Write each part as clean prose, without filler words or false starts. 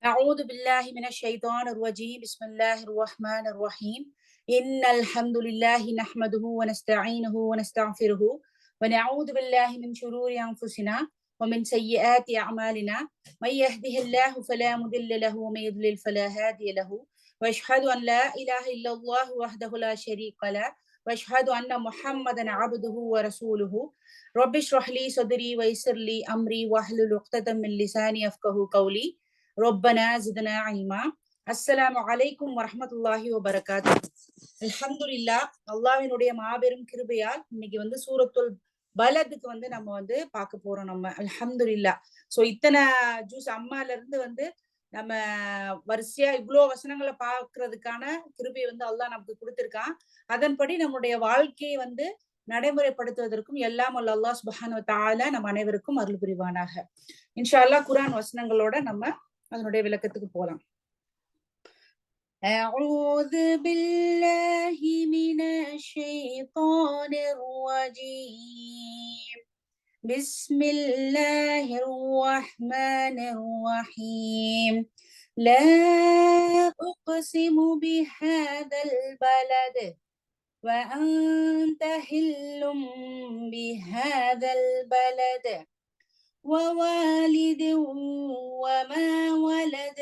أعوذ بالله من الشيطان الرجيم بسم الله الرحمن الرحيم إن الحمد لله نحمده ونستعينه ونستغفره ونعوذ بالله من شرور أنفسنا ومن سيئات أعمالنا من يهده الله فلا مضل له ومن يضلل فلا هادي له وأشهد أن لا إله إلا الله وحده لا شريك له وأشهد أن محمدا عبده ورسوله رب اشرح لي صدري ويسر لي أمري واحلل عقدة من لساني يفقهوا قولي ربنا زدنا علما. அஸ்ஸலாமு அலைக்கும் வரஹ்மத்துல்லாஹி வபரகாத்துஹு. அல்ஹம்துலில்லாஹ், அல்லாஹ்வினுடைய மாபெரும் கிருபையால் இன்னைக்கு சூரத்துல் பலதுக்கு நம்ம பார்க்க போறோம். நம்ம அல்ஹம்துலில்லாஹ். சோ இத்தனை ஜூஸ் அம்மால இருந்து நம்ம வரிசையா இவ்வளோ வசனங்களை பார்க்கறதுக்கான கிருபையை அல்லாஹ் நமக்கு கொடுத்திருக்கான். அதன்படி நம்முடைய வாழ்க்கையை நடைமுறைப்படுத்துவதற்கும் எல்லாம் அல்லாஹ் சுப்ஹானஹு வ தஆலா நம் அனைவருக்கும் அருள் புரிவானாக. இன்ஷா அல்லாஹ் குர்ஆன் வசனங்களோட நம்ம அதனுடைய விளக்கத்துக்கு போலாம். أعوذ بالله من الشيطان الرجيم بسم الله الرحمن الرحيم لا أقسم بهذا البلد وأنت حل بهذا البلد ووالد وما ولد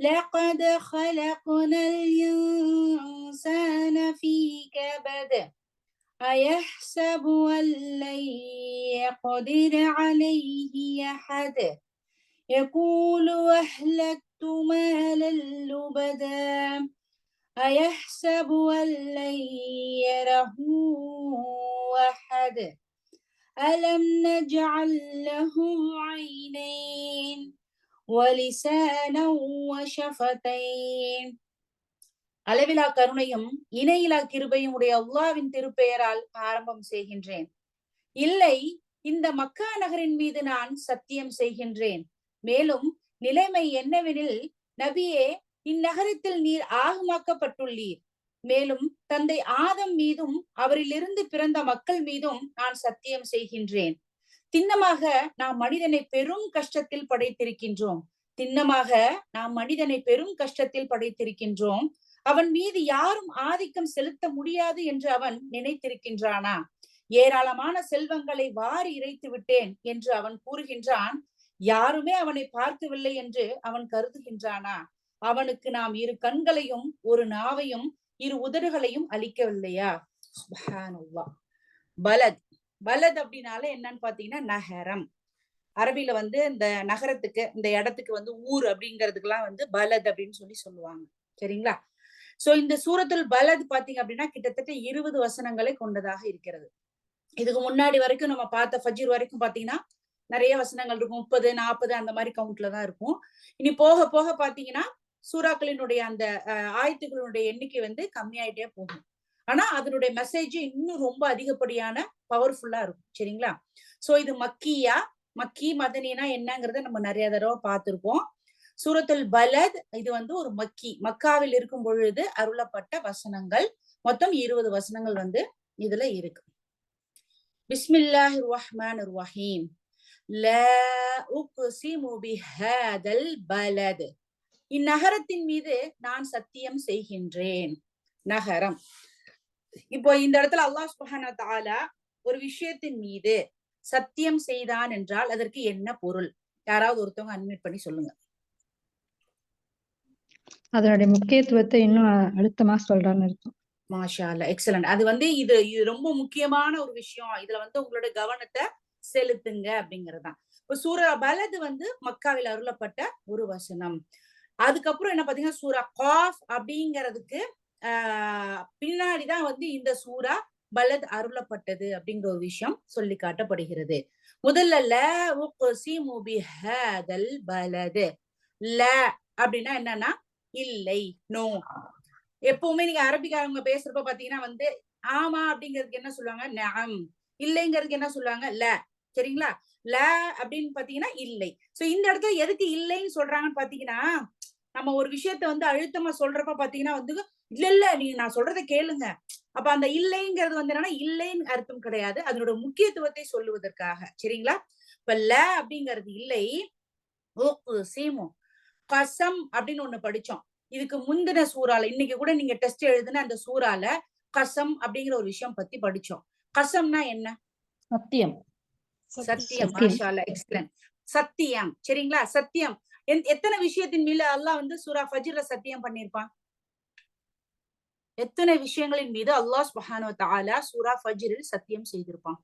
لقد خلقنا الإنسان في كبد أيحسب أن لن يقدر عليه أحد يقول أهلكت مالا لبدا أيحسب أن لن يره أحد ألم نجعل له عينين ولسانا وشفتين. அளவிலா கருணையும் இணையிலா கிருபையும் உடைய அல்லாஹ்வின் திருப்பெயரால் ஆரம்பம் செய்கின்றேன். இல்லை, இந்த மக்கா நகரின் மீது நான் சத்தியம் செய்கின்றேன். மேலும் நிலைமை என்னவெனில், நபியே, இந்நகரத்தில் நீர் ஆகமாக்கப்பட்டுள்ளீர். மேலும் தந்தை ஆதம் மீதும் அவரிலிருந்து பிறந்த மக்கள் மீதும் நான் சத்தியம் செய்கின்றேன். திண்ணமாக நாம் மனிதனை பெரும் கஷ்டத்தில் படைத்திருக்கின்றோம். திண்ணமாக நாம் மனிதனை பெரும் கஷ்டத்தில் படைத்திருக்கின்றோம். அவன் மீது யாரும் ஆதிக்கம் செலுத்த முடியாது என்று அவன் நினைத்திருக்கின்றானா? ஏராளமான செல்வங்களை வாரி இறைத்து விட்டேன் என்று அவன் கூறுகின்றான். யாருமே அவனை பார்க்கவில்லை என்று அவன் கருதுகின்றானா? அவனுக்கு நாம் இரு கண்களையும் ஒரு நாவையும் இரு உதடுகளையும் அளிக்கவில்லையா? சுப்ஹானல்லாஹ். பலத் பலத் அப்படின்னால என்னன்னு பாத்தீங்கன்னா நகரம். அரபில இந்த நகரத்துக்கு, இந்த இடத்துக்கு ஊர் அப்படிங்கிறதுக்கெல்லாம் பலத் அப்படின்னு சொல்லுவாங்க. சரிங்களா? சோ இந்த சூரத்துல் பலத் பாத்தீங்க அப்படின்னா கிட்டத்தட்ட 20 வசனங்களை கொண்டதாக இருக்கிறது. இதுக்கு முன்னாடி வரைக்கும் நம்ம பார்த்த ஃபஜ்ர் வரைக்கும் பாத்தீங்கன்னா நிறைய வசனங்கள் இருக்கும். 30, 40 அந்த மாதிரி கவுண்ட்ல தான் இருக்கும். இனி போக போக பாத்தீங்கன்னா சூறாக்களினுடைய அந்த ஆயத்துக்களுடைய எண்ணிக்கை கம்மியாயிட்டே போகும். ஆனா அதனுடைய மெசேஜ் இன்னும் ரொம்ப அதிகப்படியான பவர்ஃபுல்லா இருக்கும். சரிங்களா? சோ இது மக்கியா, மக்கி மதனினா என்னங்கறத நம்ம நிறைய தடவை பார்த்திருப்போம். சூரத்துல் பலத் இது ஒரு மக்காவில் இருக்கும் பொழுது அருளப்பட்ட வசனங்கள். மொத்தம் 20 வசனங்கள் இதுல இருக்கு. பிஸ்மில்லாஹிர் ரஹ்மானிர் ரஹீம் லா உக்ஸிமு பிஹாதல் பலத். இந்நகரத்தின் மீது நான் சத்தியம் செய்கின்றேன். நகரம். இப்போ இந்த இடத்துல அல்லாஹ் சுப்ஹானஹு வ தஆலா ஒரு விஷயத்தின் மீது சத்தியம் செய்தான் என்றால் அதற்கு என்ன பொருள்? யாராவது ஒருத்தவங்க அன்மியூட் பண்ணி சொல்லுங்க. அதனுடைய முக்கியத்துவத்தை இன்னும் அழுத்தமா சொல்றான்னு இருக்கும். மாஷா அல்லாஹ், எக்ஸலன்ட். அது இது ரொம்ப முக்கியமான ஒரு விஷயம். இதுல உங்களோட கவனத்தை செலுத்துங்க அப்படிங்கறதுதான். இப்ப சூரா பலது மக்காவில் அருளப்பட்ட ஒரு வசனம். அதுக்கப்புறம் என்ன பாத்தீங்கன்னா சூரா காஃப் அப்படிங்கிறதுக்கு பின்னாடிதான் இந்த சூரா பலத் அருளப்பட்டது அப்படிங்கிற ஒரு விஷயம் சொல்லி காட்டப்படுகிறது. முதல்ல ல உக்ஸிமு பிஹாதல் பலத். ல அப்படின்னா என்னன்னா இல்லை, நோ. எப்பவுமே நீங்க அரபிக்காரங்க பேசுறப்ப பாத்தீங்கன்னா ஆமா அப்படிங்கிறதுக்கு என்ன சொல்லுவாங்க? நஅம். இல்லைங்கிறதுக்கு என்ன சொல்லுவாங்க? ல. சரிங்களா? ல அப்படின்னு பாத்தீங்கன்னா இல்லை. சோ இந்த இடத்துல எதுக்கு இல்லைன்னு சொல்றாங்கன்னு பாத்தீங்கன்னா, நம்ம ஒரு விஷயத்த அழுத்தமா சொல்றப்ப பாத்தீங்கன்னா இல்ல இல்ல நீங்க நான் சொல்றதை கேளுங்க. அப்ப அந்த இல்லைங்கிறது என்னன்னா இல்லைன்னு அர்த்தம் கிடையாது. அதனோட முக்கியத்துவத்தை சொல்லுவதற்காக. சரிங்களா? இப்ப ல அப்படிங்கிறது இல்லை. உக்ஸிமு கசம் அப்படின்னு ஒண்ணு படிச்சோம். இதுக்கு முந்தின சூறால இன்னைக்கு கூட நீங்க டெஸ்ட் எழுதுன அந்த சூறால கசம் அப்படிங்கிற ஒரு விஷயம் பத்தி படிச்சோம். கசம்னா என்ன? சத்தியம். சத்தியம். மாஷா அல்லாஹ், எக்ஸலன்ட். சத்தியம். சரிங்களா? சத்தியம். எத்தனை விஷயத்தின் மீது அல்லாஹ் வந்து சூரா ஃபஜ்ர்ல சத்தியம் பண்ணிருப்பான்? எத்தனை விஷயங்களின் மீது அல்லாஹ் சுப்ஹானஹு வ தஆலா சூரா ஃபஜ்ரில் சத்தியம் செய்திருப்பான்?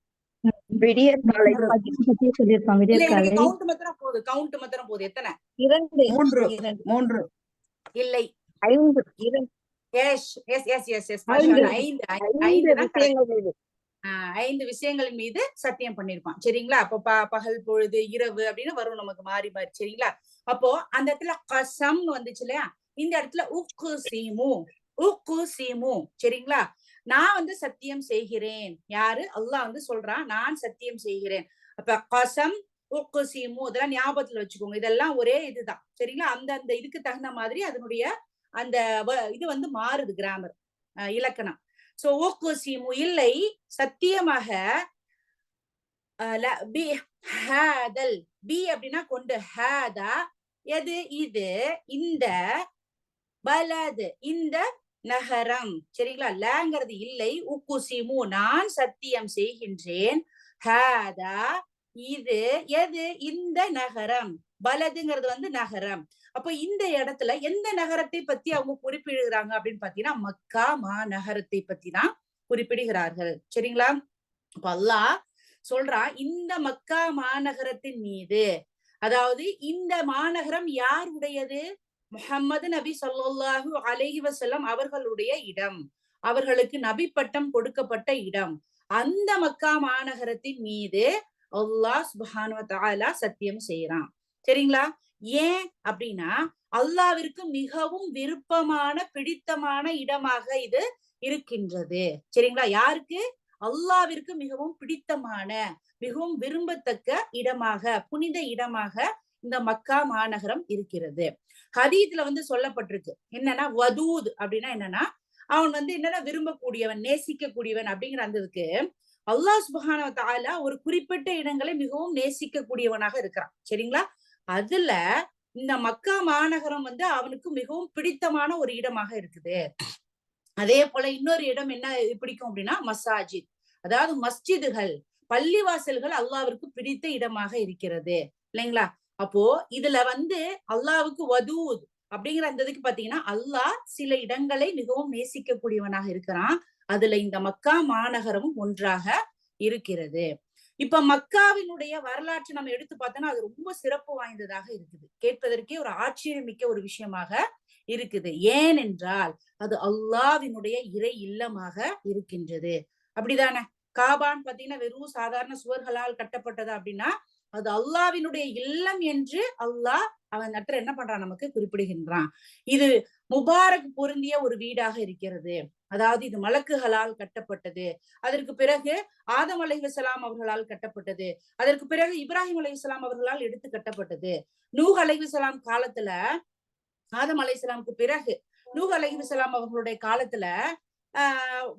விடியற் காலை பத்தி சொல்லியிருப்பான். இல்ல, விடியற் எனக்கு காலை. கவுண்ட் மாத்திரம் போதும். எத்தனை? 2 3 இல்லை. 5 2 yes yes yes yes yes மாஷா அல்லாஹ். 5 தான் கரெக்ட். விஷயங்கள் மீது 5 விஷயங்களின் மீது சத்தியம் பண்ணிருப்பான். சரிங்களா? அப்ப பகல் பொழுது இரவு அப்படின்னு வரும் நமக்கு மாறி மாறி. சரிங்களா? அப்போ அந்த இடத்துல கசம்னு வந்துச்சு இல்லையா? இந்த இடத்துல உக்குசிமு உக்குசிமு. சரிங்களா? நான் வந்து சத்தியம் செய்கிறேன். யாரு? அல்லாஹ் வந்து சொல்றான், நான் சத்தியம் செய்கிறேன். அப்ப கசம் உக்குசிமு இதெல்லாம் ஞாபகத்துல வச்சுக்கோங்க. இதெல்லாம் ஒரே இதுதான். சரிங்களா? அந்த அந்த இதுக்கு தகுந்த மாதிரி அதனுடைய அந்த இது வந்து மாறுது, கிராமர், இலக்கணம். சோ உக்குசிமு இல்லை, சத்தியமாக. பி ஹாதல், பி அப்படின்னா கொண்டு, ஹாதா எது? இது, இந்த, பலது இந்த நகரம். சரிங்களா? லாங்கிறது இல்லை. உக்குசிமு நான் சத்தியம் செய்கின்றேன். ஹாதா இது, எது? இந்த நகரம். பலதுங்கிறது வந்து நகரம். அப்ப இந்த இடத்துல எந்த நகரத்தை பத்தி அவங்க குறிப்பிடுகிறாங்க அப்படின்னு பாத்தீங்கன்னா மக்கா மாநகரத்தை பத்தி தான் குறிப்பிடுகிறார்கள். சரிங்களா? அப்ப அல்லாஹ் சொல்றான், இந்த மக்கா மாநகரத்தின் மீது, அதாவது இந்த மாநகரம் யாருடையது? முஹம்மது நபி ஸல்லல்லாஹு அலைஹி வஸல்லம் அவர்களுடைய இடம், அவர்களுக்கு நபி பட்டம் கொடுக்கப்பட்ட இடம். அந்த மக்கா மாநகரத்தின் மீது அல்லாஹ் சுப்ஹானஹு வ தஆலா சத்தியம் செய்யறான். சரிங்களா? ஏன் அப்படின்னா அல்லாஹ்விற்கு மிகவும் விருப்பமான பிடித்தமான இடமாக இது இருக்கின்றது. சரிங்களா? யாருக்கு? அல்லாஹ்விற்கு மிகவும் பிடித்தமான, மிகவும் விரும்பத்தக்க இடமாக, புனித இடமாக இந்த மக்கா மாநகரம் இருக்கிறது. ஹதீத்ல வந்து சொல்லப்பட்டிருக்கு என்னன்னா, வதூத் அப்படின்னா என்னன்னா, அவன் வந்து என்னன்னா விரும்பக்கூடியவன், நேசிக்கக்கூடியவன் அப்படிங்கிற அந்த இதுக்கு அல்லாஹ் சுப்ஹானஹு வ தஆலா ஒரு குறிப்பிட்ட இடங்களை மிகவும் நேசிக்கக்கூடியவனாக இருக்கிறான். சரிங்களா? அதுல இந்த மக்கா மாநகரம் வந்து அவனுக்கு மிகவும் பிடித்தமான ஒரு இடமாக இருக்குது. அதே போல இன்னொரு இடம் என்ன பிடிக்கும் அப்படின்னா மசாஜித், அதாவது மஸ்ஜிதுகள், பள்ளிவாசல்கள் அல்லாஹ்விற்கு பிடித்த இடமாக இருக்கிறது. இல்லைங்களா? அப்போ இதுல வந்து அல்லாஹ்வுக்கு வதூத் அப்படிங்கிற அந்த இதுக்கு பாத்தீங்கன்னா அல்லாஹ் சில இடங்களை மிகவும் நேசிக்கக்கூடியவனாக இருக்கிறான். அதுல இந்த மக்கா மாநகரமும் ஒன்றாக இருக்கிறது. இப்ப மக்காவினுடைய வரலாற்று நம்ம எடுத்து பார்த்தோம்னா அது ரொம்ப சிறப்பு வாய்ந்ததாக இருக்குது. கேட்பதற்கே ஒரு ஆச்சரியமிக்க ஒரு விஷயமாக இருக்குது. ஏனென்றால் அது அல்லாஹ்வினுடைய இறை இல்லமாக இருக்கின்றது. அப்படிதானே? காபான்னு பாத்தீங்கன்னா வெறும் சாதாரண சுவர்களால் கட்டப்பட்டதா அப்படின்னா அது அல்லாஹ்வினுடைய இல்லம் என்று அல்லாஹ் அவன் இடத்துல என்ன பண்றான்? நமக்கு குறிப்பிடுகின்றான். இது முபாரக் பொருந்திய ஒரு வீடாக இருக்கிறது. அதாவது இது மலக்குகளால் கட்டப்பட்டது. அதற்கு பிறகு ஆதம் அலைஹிஸ்ஸலாம் அவர்களால் கட்டப்பட்டது. அதற்கு பிறகு இப்ராஹிம் அலைஹிஸ்ஸலாம் அவர்களால் எடுத்து கட்டப்பட்டது. நூஹ் அலைஹிஸ்ஸலாம் காலத்துல, ஆதம் அலைஹிஸ்ஸலாமுக்கு பிறகு நூஹ் அலைஹிஸ்ஸலாம் அவர்களுடைய காலத்துல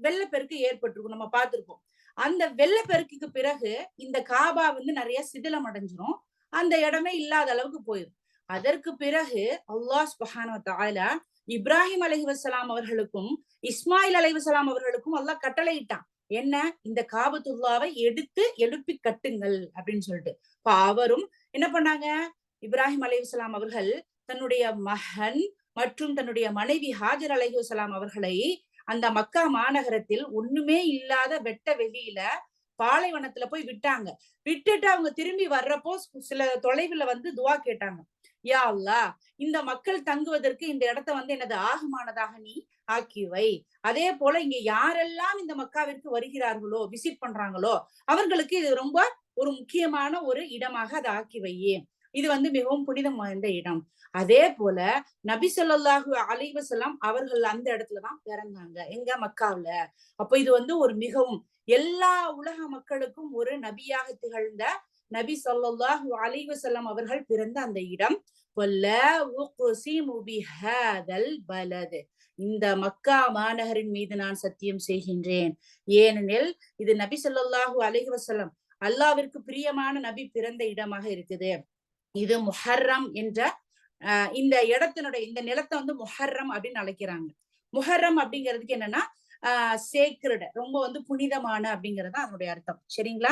வெள்ளப்பெருக்கு ஏற்பட்டிருக்கும், நம்ம பார்த்திருக்கோம். அந்த வெள்ளப்பெருக்குக்கு பிறகு இந்த காபா வந்து நிறைய சிதிலம் அடைஞ்சிரும், அந்த இடமே இல்லாத அளவுக்கு போயிடும். அதற்கு பிறகு அல்லாஹ் சுப்ஹானஹு வ தஆலா இப்ராஹிம் அலைஹிஸ்ஸலாம் அவர்களுக்கும் இஸ்மாயில் அலைஹிஸ்ஸலாம் அவர்களுக்கும் அல்லாஹ் கட்டளையிட்டான். என்ன? இந்த காபத்துல்லாவை எடுத்து எழுப்பி கட்டுங்கள் அப்படின்னு சொல்லிட்டு. இப்ப அவரும் என்ன பண்ணாங்க? இப்ராஹிம் அலைஹிஸ்ஸலாம் அவர்கள் தன்னுடைய மகன் மற்றும் தன்னுடைய மனைவி ஹாஜர் அலைஹிஸ்ஸலாம் அவர்களை அந்த மக்கா மாநகரத்தில் ஒண்ணுமே இல்லாத வெட்ட வெளியில பாலைவனத்துல போய் விட்டாங்க. விட்டுட்டு அவங்க திரும்பி வர்றப்போ சில தொலைவுல வந்து துவா கேட்டாங்க. யா அல்லாஹ், இந்த மக்கள் தங்குவதற்கு இந்த இடத்தை வந்து எனது ஆகுமானதாக நீ ஆக்கி வை. அதே போல இங்க யாரெல்லாம் இந்த மக்காவிற்கு வருகிறார்களோ, விசிட் பண்றாங்களோ அவர்களுக்கு இது ரொம்ப ஒரு முக்கியமான ஒரு இடமாக அதை ஆக்கி வையே. இது வந்து மிகவும் புனிதம் வாய்ந்த இடம். அதே போல நபி ஸல்லல்லாஹு அலைஹி வஸல்லம் அவர்கள் அந்த இடத்துலதான் பிறந்தாங்க. எங்க? மக்காவுல. அப்ப இது வந்து ஒரு மிகவும் எல்லா உலக மக்களுக்கும் ஒரு நபியாக திகழ்ந்த நபி ஸல்லல்லாஹு அலைஹி வஸல்லம் அவர்கள் பிறந்த அந்த இடம். இந்த மக்கா மாநகரின் மீது நான் சத்தியம் செய்கின்றேன். ஏனெனில் இது நபி ஸல்லல்லாஹு அலைஹி வஸல்லம் அல்லாஹ்விற்கு பிரியமான நபி பிறந்த இடமாக இருக்குது. இது முஹர்ரம் என்ற இந்த இடத்தினுடைய இந்த நிலத்தை வந்து முஹர்ரம் அப்படின்னு அழைக்கிறாங்க. முஹர்ரம் அப்படிங்கிறதுக்கு என்னன்னா சேக்ரட், ரொம்ப வந்து புனிதமான அப்படிங்கிறது அதனுடைய அர்த்தம். சரிங்களா?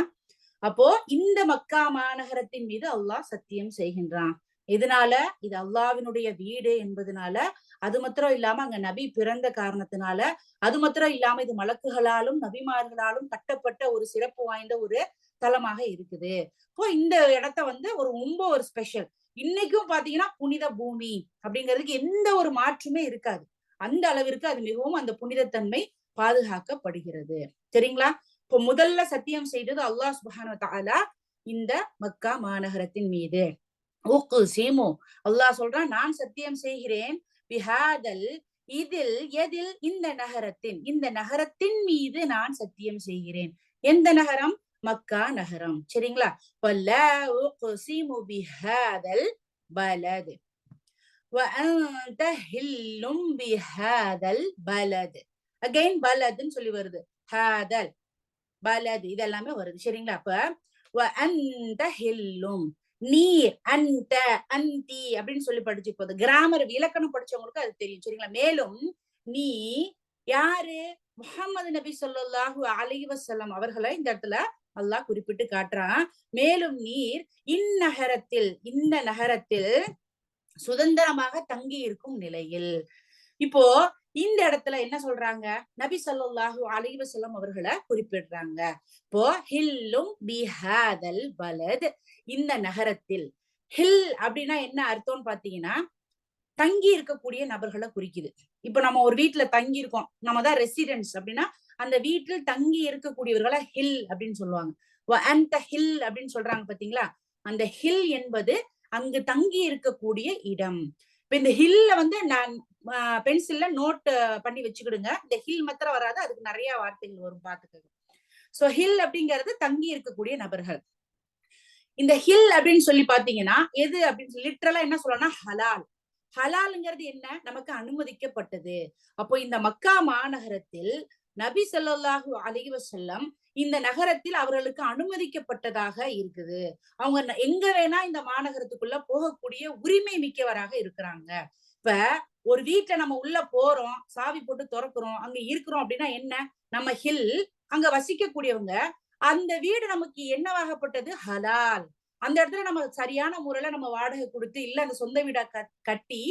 அப்போ இந்த மக்கா மாநகரத்தின் மீது அல்லாஹ் சத்தியம் செய்கின்றான். இதனால இது அல்லாஹ்வினுடைய வீடு என்பதனால, அது மாத்திரம் இல்லாம அங்க நபி பிறந்த காரணத்தினால, அது மாத்திரம் இல்லாம இது மலக்குகளாலும் நபிமார்களாலும் கட்டப்பட்ட ஒரு சிறப்பு வாய்ந்த ஒரு தலமாக இருக்குது. இப்போ இந்த இடத்த வந்து ரொம்ப ஒரு ஸ்பெஷல். இன்னைக்கும் பாத்தீங்கன்னா புனித பூமி அப்படிங்கிறதுக்கு எந்த ஒரு மாற்றுமே இருக்காது. அந்த அளவிற்கு அது மிகவும் அந்த புனிதத்தன்மை பாதுகாக்கப்படுகிறது. சரிங்களா? இப்போ முதல்ல சத்தியம் செய்தது அல்லாஹ் சுப்ஹானஹு வ தஆலா இந்த மக்கா மாநகரத்தின் மீது. உக்ஸிமு, அல்லாஹ் சொல்றான், நான் சத்தியம் செய்கிறேன் பிஹாதல், இதில், எதில், இந்த நகரத்தின் மீது நான் சத்தியம் செய்கிறேன். எந்த நகரம்? மக்கா நகரம். சரிங்களா? வலா உக்ஸிமு பிஹாதல் பலத் வ அன்த ஹில்லும் பிஹாதல் பலத். அகைன் பலத்னு சொல்லி வருது. ஹாதல், பலத், இதெல்லாமே வருது. சரிங்களா? அப்ப வ அன்த ஹில்லும், நீர், அந்த, அந்தி அப்படின்னு சொல்லி படிச்சு போகுது. கிராமர் இலக்கணம் படிச்சவங்களுக்கு அது தெரியும். சரிங்களா? மேலும் நீ யாரு? முஹம்மது நபி ஸல்லல்லாஹு அலைஹி வஸல்லம் அவர்களை இந்த இடத்துல அல்லாஹ் குறிப்பிட்டு காட்டுறான். மேலும் நீர் இந்நகரத்தில், இந்த நகரத்தில் சுதந்திரமாக தங்கி இருக்கும் நிலையில். இப்போ இந்த இடத்துல என்ன சொல்றாங்க? நபி ஸல்லல்லாஹு அலைஹி வஸல்லம் அவர்களை குறிப்பிடுறாங்க. இப்போ ஹில்லும் பிஹாதல் பலத், இந்த நகரத்தில். ஹில் அப்படின்னா என்ன அர்த்தம்னு பாத்தீங்கன்னா தங்கி இருக்கக்கூடிய நபர்களை குறிக்குது. இப்ப நம்ம ஒரு வீட்டுல தங்கி இருக்கோம், நம்ம தான் ரெசிடென்ட்ஸ் அப்படின்னா அந்த வீட்டில் தங்கி இருக்கக்கூடியவர்களை ஹில் அப்படின்னு சொல்லுவாங்க. அந்த ஹில் அப்படின்னு சொல்றாங்க பாத்தீங்களா? அந்த ஹில் என்பது அங்கு தங்கி இருக்கக்கூடிய இடம். இப்ப இந்த ஹில்ல வந்து நான் பென்சில்ல நோட் பண்ணி வச்சுக்கிடுங்க. இந்த ஹில் மாத்திரம் வராது, அதுக்கு நிறைய வார்த்தைகள் வரும், பாத்துக்கோங்க. சோ ஹில் அப்படிங்கிறது தங்கி இருக்கக்கூடிய நபர்கள். இந்த ஹில் அப்படின்னு சொல்லி பாத்தீங்கன்னா எது அப்படின்னு சொல்லி லிட்டரலா என்ன சொல்லணும்னா ஹலால். ஹலால்ங்கிறது என்ன? நமக்கு அனுமதிக்கப்பட்டது. அப்போ இந்த மக்கா மாநகரத்தில் நபி ஸல்லல்லாஹு அலைஹி வஸல்லம் இந்த நகரத்தில் அவர்களுக்கு அனுமதிக்கப்பட்டதாக இருக்குது. அவங்க எங்க வேணா இந்த மாநகரத்துக்குள்ள போகக்கூடிய உரிமை மிக்கவராக இருக்கிறாங்க. இப்ப ஒரு வீட்டுல நம்ம உள்ள போறோம், சாவி போட்டு திறக்கிறோம், அங்க இருக்கிறோம் அப்படின்னா என்ன? நம்ம ஹில், அங்க வசிக்கக்கூடியவங்க. அந்த வீடு நமக்கு என்னவாகப்பட்டது? ஹலால். அந்த இடத்துல நம்ம சரியான முறையில நம்ம வாடகை கொடுத்து இல்ல அந்த சொந்த வீடா கட்டி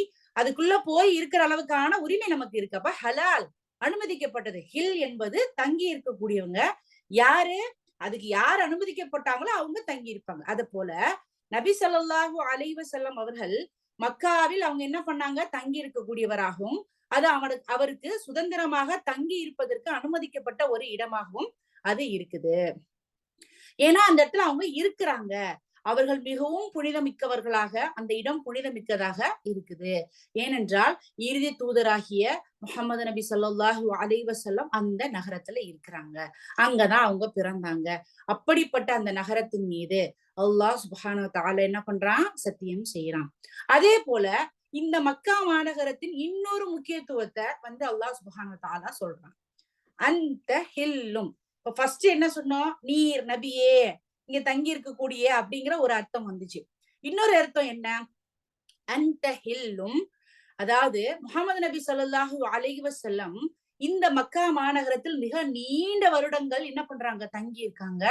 அதுக்குள்ள போய் இருக்கிற அளவுக்கான உரிமை நமக்கு இருக்கு. அப்ப ஹலால், அனுமதிக்கப்பட்டது. ஹில் என்பது தங்கி இருக்கக்கூடியவங்க. யாரு? அதுக்கு யார் அனுமதிக்கப்பட்டாங்களோ அவங்க தங்கி இருப்பாங்க. அது போல நபி ஸல்லல்லாஹு அலைஹி வஸல்லம் அவர்கள் மக்காவில் அவங்க என்ன பண்ணாங்க? தங்கி இருக்கக்கூடியவராகவும் அது அவருக்கு சுதந்திரமாக தங்கி இருப்பதற்கு அனுமதிக்கப்பட்ட ஒரு இடமாகவும் அது இருக்குது. ஏன்னா அந்த இடத்துல அவங்க இருக்கிறாங்க. அவர்கள் மிகவும் புனிதமிக்கவர்களாக, அந்த இடம் புனிதமிக்கதாக இருக்குது. ஏனென்றால் இறுதி தூதராகிய முஹம்மது நபி ஸல்லல்லாஹு அலைஹி வஸல்லம் அந்த நகரத்துல இருக்கிறாங்க. அங்கதான் அவங்க பிறந்தாங்க. அப்படிப்பட்ட அந்த நகரத்தின் மீது அல்லாஹ் சுப்ஹானஹு வ தஆலா என்ன பண்றான்? சத்தியம் செய்யறான். அதே போல இந்த மக்கா மாநகரத்தின் இன்னொரு முக்கியத்துவத்தை வந்து அல்லாஹ் சுப்ஹானஹு வ தஆலா சொல்றான். அந்த ஹில்லும், இப்ப ஃபர்ஸ்ட் என்ன சொன்னோம்? நீர், நபியே, இங்க தங்கி இருக்கக்கூடிய அப்படிங்கிற ஒரு அர்த்தம் வந்துச்சு. இன்னொரு அர்த்தம் என்ன? அந்த ஹில்லும், அதாவது முஹம்மது நபி ஸல்லல்லாஹு அலைஹி வஸல்லம் இந்த மக்கா மாநகரத்தில் மிக நீண்ட வருடங்கள் என்ன பண்றாங்க? தங்கி இருக்காங்க.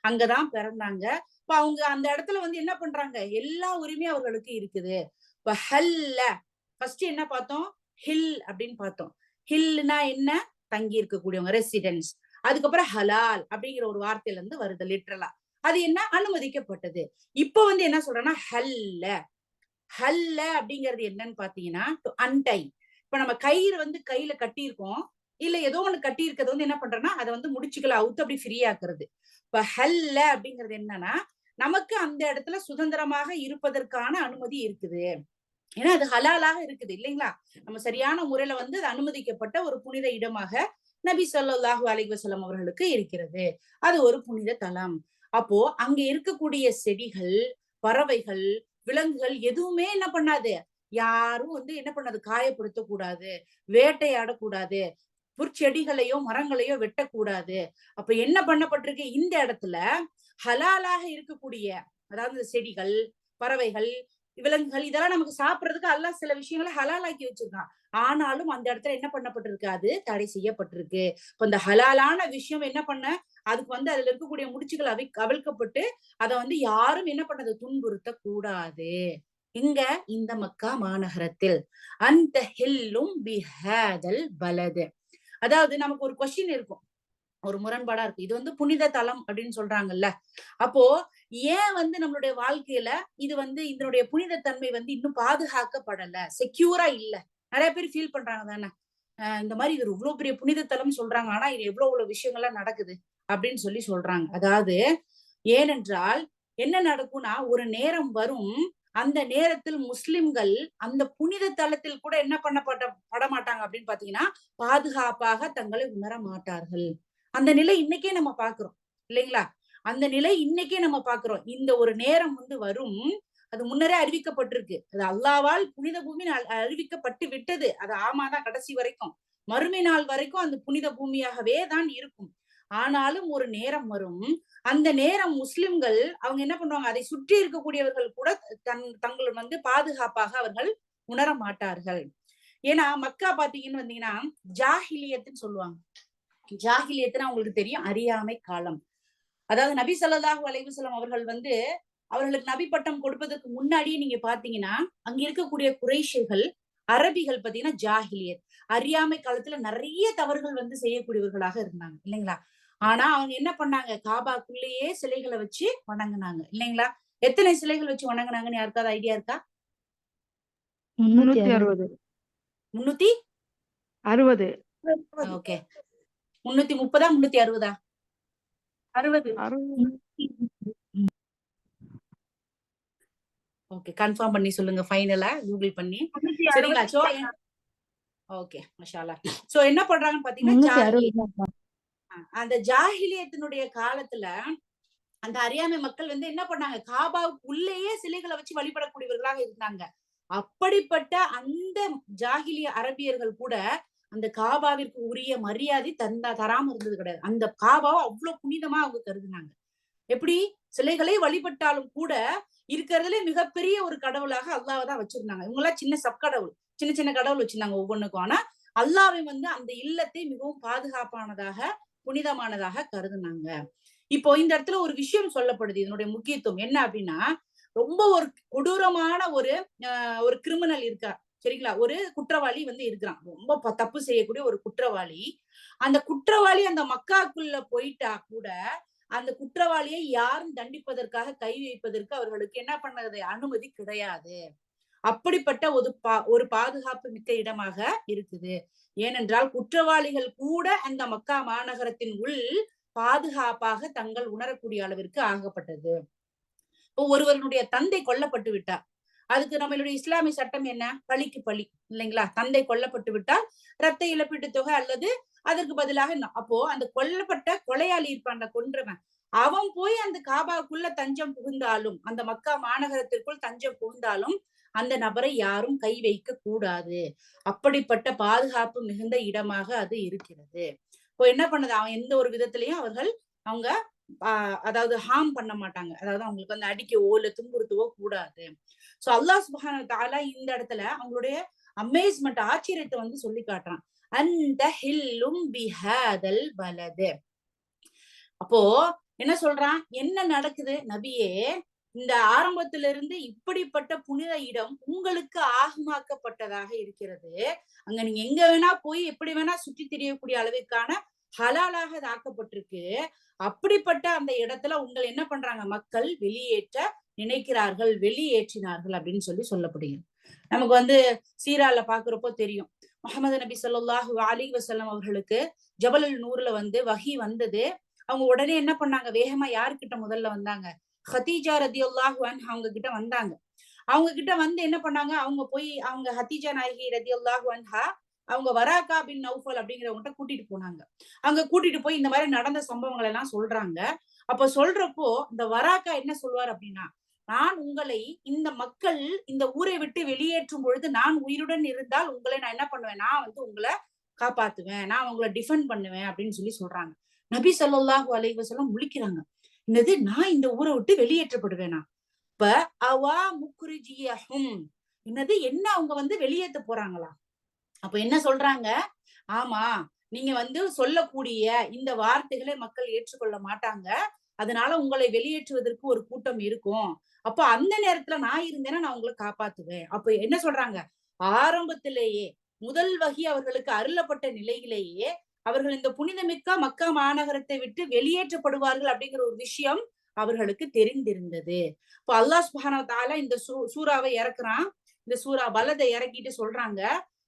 அங்கதான் பிறந்தாங்க. இப்ப அவங்க அந்த இடத்துல வந்து என்ன பண்றாங்க? எல்லா உரிமையும் அவர்களுக்கு இருக்குது. இப்ப ஹல்ல, ஃபர்ஸ்ட் என்ன பார்த்தோம்? ஹில் அப்படின்னு பார்த்தோம். ஹில்னா என்ன? தங்கி இருக்கக்கூடியவங்க, ரெசிடென்ஸ். அதுக்கப்புறம் ஹலால் அப்படிங்கிற ஒரு வார்த்தையில இருந்து வருது லிட்டரலா. அது என்ன? அனுமதிக்கப்பட்டது. இப்ப வந்து என்ன சொல்றேன்னா ஹல்ல. ஹல்ல அப்படிங்கிறது என்னன்னு பாத்தீங்கன்னா டு அன்டை. இப்ப நம்ம கயிறு வந்து கையில கட்டியிருக்கோம், இல்ல ஏதோ ஒண்ணு கட்டி இருக்கிறது வந்து என்ன பண்றோம்னா அதை வந்து முடிச்சுக்கல அவுத்து அப்படி ஃப்ரீ ஆக்குறது. இப்ப ஹல்ல அப்படிங்கிறது என்னன்னா நமக்கு அந்த இடத்துல சுதந்திரமாக இருப்பதற்கான அனுமதி இருக்குது. ஏன்னா அது ஹலாலாக இருக்குது இல்லைங்களா? நம்ம சரியான முறையில வந்து அது அனுமதிக்கப்பட்ட ஒரு புனித இடமாக நபி ஸல்லல்லாஹு அலைஹி வஸல்லம் அவர்களுக்கு இருக்கிறது. அது ஒரு புனித தலம். அப்போ அங்க இருக்கக்கூடிய செடிகள், பறவைகள், விலங்குகள் எதுவுமே என்ன பண்ணாது? யாரும் வந்து என்ன பண்ணாது? காயப்படுத்த கூடாது, வேட்டையாடக்கூடாது, புற்செடிகளையோ மரங்களையோ வெட்டக்கூடாது. அப்ப என்ன பண்ணப்பட்டிருக்கு? இந்த இடத்துல ஹலாலாக இருக்கக்கூடிய, அதாவது செடிகள், பறவைகள், விலங்குகள் இதெல்லாம் நமக்கு சாப்பிடுறதுக்கு அல்லாஹ் சில விஷயங்களை ஹலாலாக்கி வச்சிருக்கான். ஆனாலும் அந்த இடத்துல என்ன பண்ணப்பட்டிருக்கு, அது தடை செய்யப்பட்டிருக்கு. இப்ப இந்த ஹலாலான விஷயம் என்ன பண்ண, அதுக்கு அதுல இருக்கக்கூடிய முடிச்சுகள் அவிழ்க்கப்பட்டு அதை யாரும் என்ன பண்ணது, துன்புறுத்த கூடாது. இங்க இந்த மக்கா மாநகரத்தில் அந்த ஹில்லும் பிஹாதல் பலது. அதாவது நமக்கு ஒரு கொஸ்டின் இருக்கும், ஒரு முரண்பாடா இருக்கு. இது புனித தலம் அப்படின்னு சொல்றாங்கல்ல. அப்போ ஏன் நம்மளுடைய வாழ்க்கையில இது இதனுடைய புனித தன்மை இன்னும் பாதுகாக்கப்படல, செக்யூரா இல்ல? நிறைய பேர் ஃபீல் பண்றாங்க தானே, இந்த மாதிரி இது இவ்வளவு பெரிய புனித தலம் சொல்றாங்க, ஆனா இது எவ்வளவு விஷயங்கள்லாம் நடக்குது அப்படின்னு சொல்றாங்க. அதாவது ஏனென்றால் என்ன நடக்கும்னா, ஒரு நேரம் வரும், அந்த நேரத்தில் முஸ்லிம்கள் அந்த புனித தலத்தில் கூட என்ன பட மாட்டாங்க அப்படின்னு பாத்தீங்கன்னா, பாதுகாப்பாக தங்களை உணர மாட்டார்கள். அந்த நிலை இன்னைக்கே நம்ம பாக்குறோம் இல்லைங்களா? அந்த நிலை இன்னைக்கே நம்ம பாக்குறோம். இந்த ஒரு நேரம் வரும், அது முன்னரே அறிவிக்கப்பட்டிருக்கு. அது அல்லாவால் புனித பூமி அறிவிக்கப்பட்டு விட்டது. அது ஆமாதான், கடைசி வரைக்கும் மறுமை நாள் வரைக்கும் அந்த புனித பூமியாகவே தான் இருக்கும். ஆனாலும் ஒரு நேரம் வரும், அந்த நேரம் முஸ்லிம்கள் அவங்க என்ன பண்ணுவாங்க, அதை சுற்றி இருக்கக்கூடியவர்கள் கூட தங்கள் பாதுகாப்பாக அவர்கள் உணர மாட்டார்கள். ஏன்னா மக்கா பாத்தீங்கன்னு வந்தீங்கன்னா ஜாஹிலியத்துன்னு சொல்லுவாங்க. ஜாஹிலியத்துனா உங்களுக்கு தெரியும், அறியாமை காலம். அதாவது நபி ஸல்லல்லாஹு அலைஹி வஸல்லம் அவர்கள் அவர்களுக்கு நபி பட்டம் கொடுப்பதற்கு முன்னாடியே நீங்க பாத்தீங்கன்னா, அங்க இருக்கக்கூடிய குறைஷிகள், அரபிகள் பாத்தீங்கன்னா ஜாஹிலியத், அறியாமை காலத்துல நிறைய தவறுகள் செய்யக்கூடியவர்களாக இருந்தாங்க இல்லைங்களா? ஆனா அவங்க என்ன பண்ணாங்க, காபாக்குள்ளேயே சிலைகளை வச்சு வணங்குனாங்க இல்லைங்களா? எத்தனை சிலைகள் வச்சு வணங்குனாங்கன்னு யாருக்காவது ஐடியா இருக்கா? 360. 360. ஓகே, 330 360? 60. ஓகே, கன்ஃபார்ம் பண்ணி சொல்லுங்க ஃபைனலா, கூகுள் பண்ணி. சரிங்களா? சோ ஓகே, மாஷா அல்லாஹ். சோ என்ன பண்றாங்கன்னு பாத்தீங்கன்னா, அந்த ஜாஹிலியத்தினுடைய காலத்துல அந்த அறியாமை மக்கள் என்ன பண்ணாங்க, காபாவுக்கு உள்ளேயே சிலைகளை வச்சு வழிபடக்கூடியவர்களாக இருந்தாங்க. அப்படிப்பட்ட அந்த ஜாஹிலிய அரபியர்கள் கூட அந்த காபாவிற்கு உரிய மரியாதை தராம இருந்தது கிடையாது. அந்த காபாவை அவ்வளவு புனிதமா அவங்க கருதுனாங்க. எப்படி சிலைகளை வழிபட்டாலும் கூட இருக்கிறதுல மிகப்பெரிய ஒரு கடவுளாக அல்லாஹ்வை தான் வச்சிருந்தாங்க. இவங்க எல்லாம் சின்ன சப்கடவுள், சின்ன சின்ன கடவுள் வச்சிருந்தாங்க ஒவ்வொன்றுக்கும். ஆனா அல்லாஹ்வை அந்த இல்லத்தை மிகவும் பாதுகாப்பானதாக, புனிதமானதாக கருதுனாங்க. இப்போ இந்த இடத்துல ஒரு விஷயம் சொல்லப்படுது, இதனுடைய முக்கியத்துவம் என்ன அப்படின்னா, ரொம்ப ஒரு கொடூரமான ஒரு கிரிமினல் இருக்கார் சரிங்களா, ஒரு குற்றவாளி இருக்கிறான், ரொம்ப தப்பு செய்யக்கூடிய ஒரு குற்றவாளி. அந்த குற்றவாளி அந்த மக்காக்குள்ள போயிட்டா கூட அந்த குற்றவாளியை யாரும் தண்டிப்பதற்காக கை வைப்பதற்கு அவர்களுக்கு என்ன பண்ணது, அனுமதி கிடையாது. அப்படிப்பட்ட ஒரு பாதுகாப்பு மிக்க இடமாக இருக்குது. ஏனென்றால் குற்றவாளிகள் கூட அந்த மக்கா மாநகரத்தின் உள் பாதுகாப்பாக தங்கள் உணரக்கூடிய அளவிற்கு ஆகப்பட்டது. ஒருவருடைய தந்தை கொல்லப்பட்டு விட்டார், அதுக்கு நம்மளுடைய இஸ்லாமிய சட்டம் என்ன, பழிக்கு பழி இல்லைங்களா? தந்தை கொல்லப்பட்டு விட்டால் ரத்த இழப்பீட்டு தொகை அல்லது அதற்கு பதிலாக அப்போ அந்த கொல்லப்பட்ட கொலையாளி இருப்பான், கொன்றவன், அவன் போய் அந்த காபாக்குள்ள தஞ்சம் புகுந்தாலும், அந்த மக்கா மாநகரத்திற்குள் தஞ்சம் புகுந்தாலும் அந்த நபரை யாரும் கை வைக்க கூடாது. அப்படிப்பட்ட பாதுகாப்பு மிகுந்த இடமாக அது இருக்கிறது. இப்போ என்ன பண்ணுது, அவன் எந்த ஒரு விதத்திலையும் அவங்க அதாவது ஹார்ம் பண்ண மாட்டாங்க, அதாவது அவங்களுக்கு அடிக்கவோ இல்ல துன்புறுத்தவோ கூடாது. சோ அல்லாஹ் சுப்ஹானஹு வ தஆலா இந்த இடத்துல அவங்களுடைய அமேஸ்மெண்ட், ஆச்சரியத்தை சொல்லி காட்டுறான். அந்த ஹில்லும் பிஹாதல் பலது. அப்போ என்ன சொல்றான், என்ன நடக்குது நபியே, இந்த ஆரம்பத்திலிருந்து இப்படிப்பட்ட புனித இடம் உங்களுக்கு ஆகமாக்கப்பட்டதாக இருக்கிறது. அங்க நீங்க எங்க வேணா போய் எப்படி வேணா சுற்றி திரியக்கூடிய அளவிற்கான ஹலாலாக அது ஆக்கப்பட்டிருக்கு. அப்படிப்பட்ட அந்த இடத்துல உங்களை என்ன பண்றாங்க, மக்கள் வெளியேற்ற நினைக்கிறார்கள், வெளியேற்றினார்கள் அப்படின்னு சொல்லப்படுகிறது. நமக்கு சீரால பாக்குறப்போ தெரியும், முஹம்மது நபி ஸல்லல்லாஹு அலைஹி வஸல்லம் அவர்களுக்கு ஜபலுல் நூர்ல வஹி வந்தது. அவங்க உடனே என்ன பண்ணாங்க, வேகமா யாருக்கிட்ட முதல்ல வந்தாங்க, ஹதீஜா ரதியல்லாஹு அன்ஹா அவங்க கிட்ட வந்தாங்க. அவங்க கிட்ட என்ன பண்ணாங்க, அவங்க போய் அவங்க ஹதீஜா நாயகி ரதியல்லாஹு அன்ஹா அவங்க வராக்கா பின் நௌஃபல் அப்படிங்கிறவங்ககிட்ட கூட்டிட்டு போனாங்க. அங்க கூட்டிட்டு போய் இந்த மாதிரி நடந்த சம்பவங்கள் எல்லாம் சொல்றாங்க. அப்ப சொல்றப்போ இந்த வராக்கா என்ன சொல்வார் அப்படின்னா, நான் உங்களை இந்த மக்கள் இந்த ஊரை விட்டு வெளியேற்றும் பொழுது நான் உயிருடன் இருந்தால் உங்களை நான் என்ன பண்ணுவேன், நான் உங்களை காப்பாத்துவேன், நான் உங்களை டிஃபெண்ட் பண்ணுவேன் அப்படின்னு சொல்றாங்க. நபி ஸல்லல்லாஹு அலைஹி வஸல்லம் முழிக்கிறாங்க, என்னது, நான் இந்த ஊரை விட்டு வெளியேற்றப்படுவேனா? இப்ப அவா முக்ரிஜியஹும் என்னது என்ன அவங்க வந்து வெளியேற்ற போறாங்களா? அப்ப என்ன சொல்றாங்க? ஆமா, நீங்க வந்து சொல்லக்கூடிய இந்த வார்த்தைகளை மக்கள் ஏற்றுக்கொள்ள மாட்டாங்க, அதனால உங்களை வெளியேற்றுவதற்கு ஒரு கூட்டம் இருக்கும். அப்ப அந்த நேரத்துல நான் இருந்தேன்னா நான் உங்களை காப்பாத்துவேன். அப்ப என்ன சொல்றாங்க? ஆரம்பத்திலேயே முதல் வகி அவர்களுக்கு அருளப்பட்ட நிலையிலேயே அவர்கள் இந்த புனிதமிக்க மக்கா மாநகரத்தை விட்டு வெளியேற்றப்படுவார்கள் அப்படிங்கிற ஒரு விஷயம் அவர்களுக்கு தெரிந்திருந்தது. இப்ப அல்லாஹ் சுப்ஹானஹு வ தஆலா இந்த சூறாவை இறக்குறான். இந்த சூரா பலதை இறக்கிட்டு சொல்றாங்க,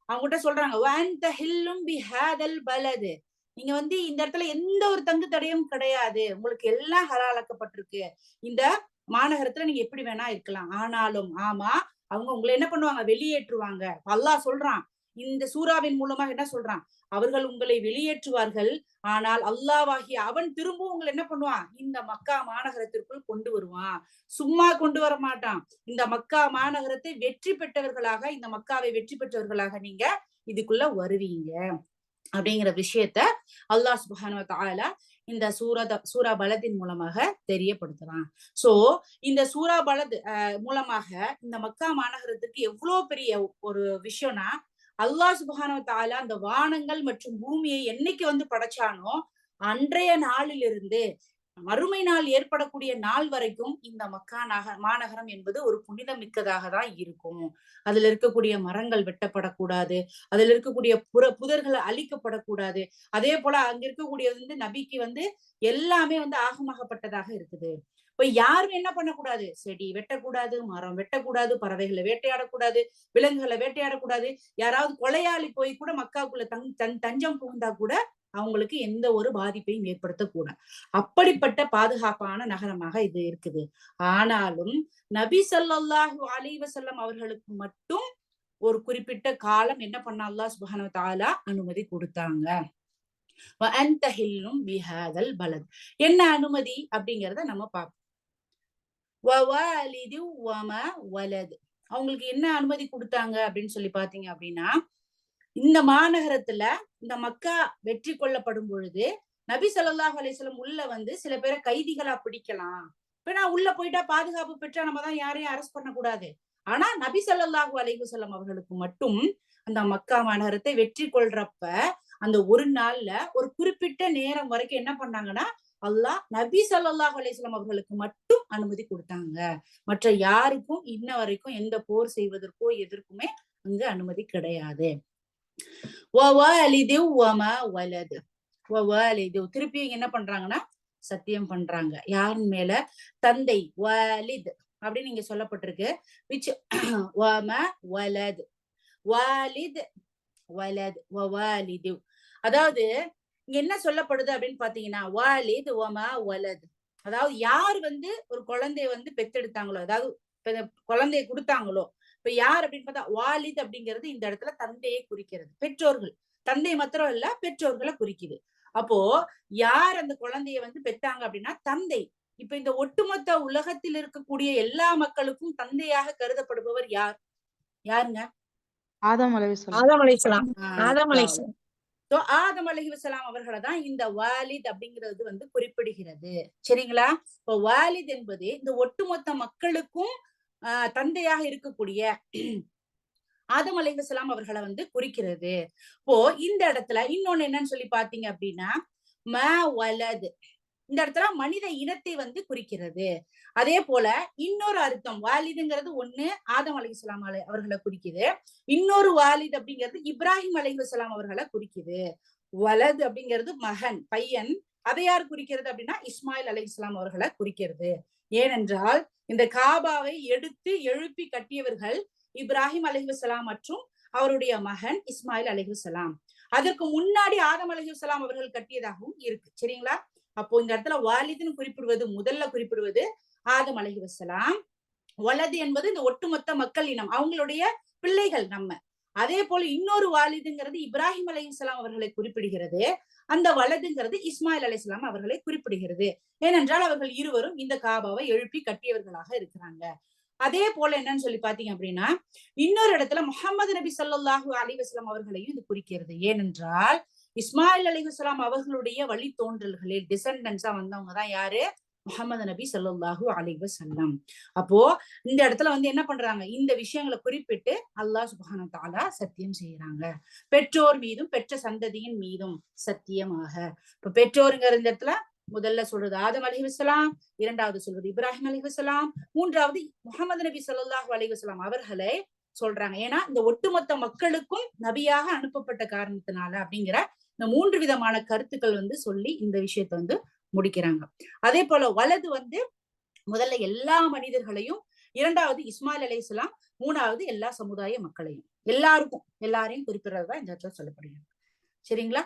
அவங்ககிட்ட சொல்றாங்க, வஅன்த ஹில்லும் பிஹாதல் பலது, நீங்க வந்து இந்த இடத்துல எந்த ஒரு தங்கு தடையும் கிடையாது, உங்களுக்கு எல்லாம் ஹலாலாக்கப்பட்டிருக்கு, இந்த மாநகரத்துல நீங்க எப்படி வேணா இருக்கலாம். ஆனாலும் ஆமா, அவங்க உங்களை என்ன பண்ணுவாங்க? வெளியேற்றுவாங்க. அல்லாஹ் சொல்றான் இந்த சூறாவின் மூலமா என்ன சொல்றான்? அவர்கள் உங்களை வெளியேற்றுவார்கள், ஆனால் அல்லாஹ்வாகிய அவன் திரும்பவும் உங்களை என்ன பண்ணுவான்? இந்த மக்கா மாநகரத்திற்குள் கொண்டு வருவான். சும்மா கொண்டு வர மாட்டான். இந்த மக்கா மாநகரத்தை வெற்றி பெற்றவர்களாக, இந்த மக்காவை வெற்றி பெற்றவர்களாக நீங்க இதுக்குள்ள வருவீங்க அப்படிங்கிற விஷயத்த அல்லாஹ் சுப்ஹானஹு வ தஆலா இந்த சூரா பலதின் மூலமாக தெரியப்படுத்துறான். சோ இந்த சூரா பலத் மூலமாக இந்த மக்கா மாநகரத்துக்கு எவ்வளவு பெரிய ஒரு விஷயம்னா, அல்லாஹ் சுப்ஹானஹு வ தஆலா அந்த வானங்கள் மற்றும் பூமியை என்னைக்கு வந்து படைச்சானோ அன்றைய நாளிலிருந்து மறுமை நாள் ஏற்படக்கூடிய நாள் வரைக்கும் இந்த மக்கா மாநகரம் என்பது ஒரு புனிதம் மிக்கதாக தான் இருக்கும். அதுல இருக்கக்கூடிய மரங்கள் வெட்டப்படக்கூடாது, அதுல இருக்கக்கூடிய புதர்கள் அழிக்கப்படக்கூடாது. அதே போல அங்க இருக்கக்கூடிய வந்து நபிக்கு வந்து எல்லாமே வந்து ஆகமாகப்பட்டதாக இருக்குது. இப்ப யாரும் என்ன பண்ணக்கூடாது? செடி வெட்டக்கூடாது, மரம் வெட்டக்கூடாது, பறவைகளை வேட்டையாடக்கூடாது, விலங்குகளை வேட்டையாடக்கூடாது. யாராவது கொலையாளி போய் கூட மக்காவுக்குள்ள தஞ்சம் புகுந்தா கூட அவங்களுக்கு எந்த ஒரு பாதிப்பையும் ஏற்படுத்தக்கூடாது. அப்படிப்பட்ட பாதுகாப்பான நகரமாக இது இருக்குது. ஆனாலும் நபி ஸல்லல்லாஹு அலைஹி வஸல்லம் அவர்களுக்கு மட்டும் ஒரு குறிப்பிட்ட காலம் என்ன பண்ண அல்லாஹ் சுப்ஹானஹு வ தஆலா அனுமதி கொடுத்தாங்க. வஅன்த ஹில்லும் பிஹாதல் பலத், என்ன அனுமதி அப்படிங்கறத நம்ம பார்ப்போம். வவாலிது வமா வலத், அவங்களுக்கு என்ன அனுமதி கொடுத்தாங்க அப்படின்னு சொல்லி பாத்தீங்க அப்படின்னா, இந்த மாநகரத்துல இந்த மக்கா வெற்றி கொள்ளப்படும் பொழுது நபி ஸல்லல்லாஹு அலைஹி வஸல்லம் உள்ள வந்து சில பேரை கைதிகளா பிடிக்கலாம். இப்ப நான் உள்ள போயிட்டா பாதுகாப்பு பெற்றா நம்ம தான் யாரையும் அரெஸ்ட் பண்ணக்கூடாது. ஆனா நபி ஸல்லல்லாஹு அலைஹி வஸல்லம் அவர்களுக்கு மட்டும் அந்த மக்கா மாநகரத்தை வெற்றி கொள்றப்ப அந்த ஒரு நாள்ல ஒரு குறிப்பிட்ட நேரம் வரைக்கும் என்ன பண்ணாங்கன்னா, அல்லாஹ் நபி ஸல்லல்லாஹு அலைஹி வஸல்லம் அவர்களுக்கு மட்டும் அனுமதி கொடுத்தாங்க. மற்ற யாருக்கும் இன்ன வரைக்கும் எந்த போர் செய்வதற்கோ எதற்குமே அங்க அனுமதி கிடையாது. திருப்பி என்ன பண்றாங்கன்னா சத்தியம் பண்றாங்க. யாரின் மேல? தந்தை. வாலித் அப்படின்னு இங்க சொல்லப்பட்டிருக்கு. விச் வலத் வாலித் வலத் வவாலிது, அதாவது இங்க என்ன சொல்லப்படுது அப்படின்னு பாத்தீங்கன்னா, வாலித் வமா வலத், அதாவது யார் வந்து ஒரு குழந்தைய வந்து பெத்தெடுத்தாங்களோ, அதாவது குழந்தைய கொடுத்தாங்களோ, இப்ப யார் அப்படின்னு பார்த்தா வாலித் அப்படிங்கிறது இந்த இடத்துல தந்தையை குறிக்கிறது. பெற்றோர்கள், தந்தை மாத்திரம் இல்ல பெற்றோர்களை குறிக்குது. அப்போ யார் அந்த குழந்தைய வந்து பெத்தாங்க அப்படின்னா தந்தை. இப்ப இந்த ஒட்டுமொத்த உலகத்தில் இருக்கக்கூடிய எல்லா மக்களுக்கும் தந்தையாக கருதப்படுபவர் யார்? யாருங்க? ஆதம் அலைஹிஸ்ஸலாம். ஆதம் அலைஹிஸ்ஸலாம். ஆதம் அலைஹிஸ்ஸலாம். ஆதம் அலைஹிஸ்ஸலாம் அவர்களை தான் இந்த வாலித் அப்படிங்கிறது வந்து குறிப்பிடுகிறது. சரிங்களா? இப்போ வாலித் என்பது இந்த ஒட்டுமொத்த மக்களுக்கும் தந்தையாக இருக்கக்கூடிய ஆதம் அலைஹிஸ்ஸலாம் அவர்களை வந்து குறிக்கிறது. இப்போ இந்த இடத்துல இன்னொன்னு என்னன்னு சொல்லி பாத்தீங்க அப்படின்னா, ம வலது, இந்த இடத்துல மனித இனத்தை வந்து குறிக்கிறது. அதே போல இன்னொரு அர்த்தம், வாலிதுங்கிறது ஒண்ணு ஆதம் அலைஹிஸ்ஸலாம் அவர்களை குறிக்குது, இன்னொரு வாலித் அப்படிங்கிறது இப்ராஹிம் அலைஹிஸ்ஸலாம் அவர்களை குறிக்குது. வலது அப்படிங்கிறது மகன், பையன். அதை யார் குறிக்கிறது அப்படின்னா இஸ்மாயில் அலைஹிஸ்ஸலாம் அவர்களை குறிக்கிறது. ஏனென்றால் இந்த காபாவை எடுத்து எழுப்பி கட்டியவர்கள் இப்ராஹிம் அலைஹிஸ்ஸலாம் மற்றும் அவருடைய மகன் இஸ்மாயில் அலைஹிஸ்ஸலாம். அதற்கு முன்னாடி ஆதம் அலைஹிஸ்ஸலாம் அவர்கள் கட்டியதாகவும் இருக்கு. சரிங்களா? அப்போ இந்த இடத்துல வாலிதுன்னு குறிப்பிடுவது, முதல்ல குறிப்பிடுவது ஆதம் அலைஹிஸ்ஸலாம். வலது என்பது இந்த ஒட்டுமொத்த மக்கள் இனம், அவங்களுடைய பிள்ளைகள் நம்ம. அதே போல இன்னொரு வாலிதுங்கிறது இப்ராஹிம் அலைஹிஸ்ஸலாம் அவர்களை குறிப்பிடுகிறது. அந்த வலதுங்கிறது இஸ்மாயில் அலைஹிஸ்ஸலாம் அவர்களை குறிப்பிடுகிறது. ஏனென்றால் அவர்கள் இருவரும் இந்த காபாவை எழுப்பி கட்டியவர்களாக இருக்கிறாங்க. அதே போல என்னன்னு சொல்லி பாத்தீங்க அப்படின்னா, இன்னொரு இடத்துல முஹம்மது நபி ஸல்லல்லாஹு அலைஹி வஸல்லம் அவர்களையும் இது குறிக்கிறது. ஏனென்றால் இஸ்மாயில் அலைஹிஸ்ஸலாம் அவர்களுடைய வழித்தோன்றல்களில் டிசெண்டன்ஸா வந்தவங்க தான் யாரு? முஹம்மது நபி ஸல்லல்லாஹு அலைஹி வஸல்லம். அப்போ இந்த இடத்துல என்ன பண்றாங்க, இந்த விஷயங்களை குறிப்பிட்டு அல்லாஹ் சுப்ஹானஹு வ தஆலா சத்தியம் செய்யறாங்க. பெற்றோர் மீதும் பெற்ற சந்ததியின் மீதும் சத்தியமாக. இப்ப பெற்றோருங்கிற இந்த இடத்துல முதல்ல சொல்றது ஆதம் அலைஹிஸ்ஸலாம், இரண்டாவது சொல்றது இப்ராஹிம் அலைஹிஸ்ஸலாம், மூன்றாவது முஹம்மது நபி ஸல்லல்லாஹு அலைஹி வஸல்லம் அவர்களை சொல்றாங்க. ஏன்னா இந்த ஒட்டுமொத்த மக்களுக்கும் நபியாக அனுப்பப்பட்ட காரணத்தினால அப்படிங்கிற இந்த 3 விதமான கருத்துக்கள் சொல்லி இந்த விஷயத்த முடிக்கிறாங்க. அதே போல வலது முதல்ல எல்லா மனிதர்களையும், இரண்டாவது இஸ்மாயில் அலைஹிஸ்ஸலாம், மூணாவது எல்லா சமுதாய மக்களையும், எல்லாருக்கும் எல்லாரையும் குறிப்பிடுறதுதான் இந்த இடத்துல சொல்லப்படுகிறது. சரிங்களா?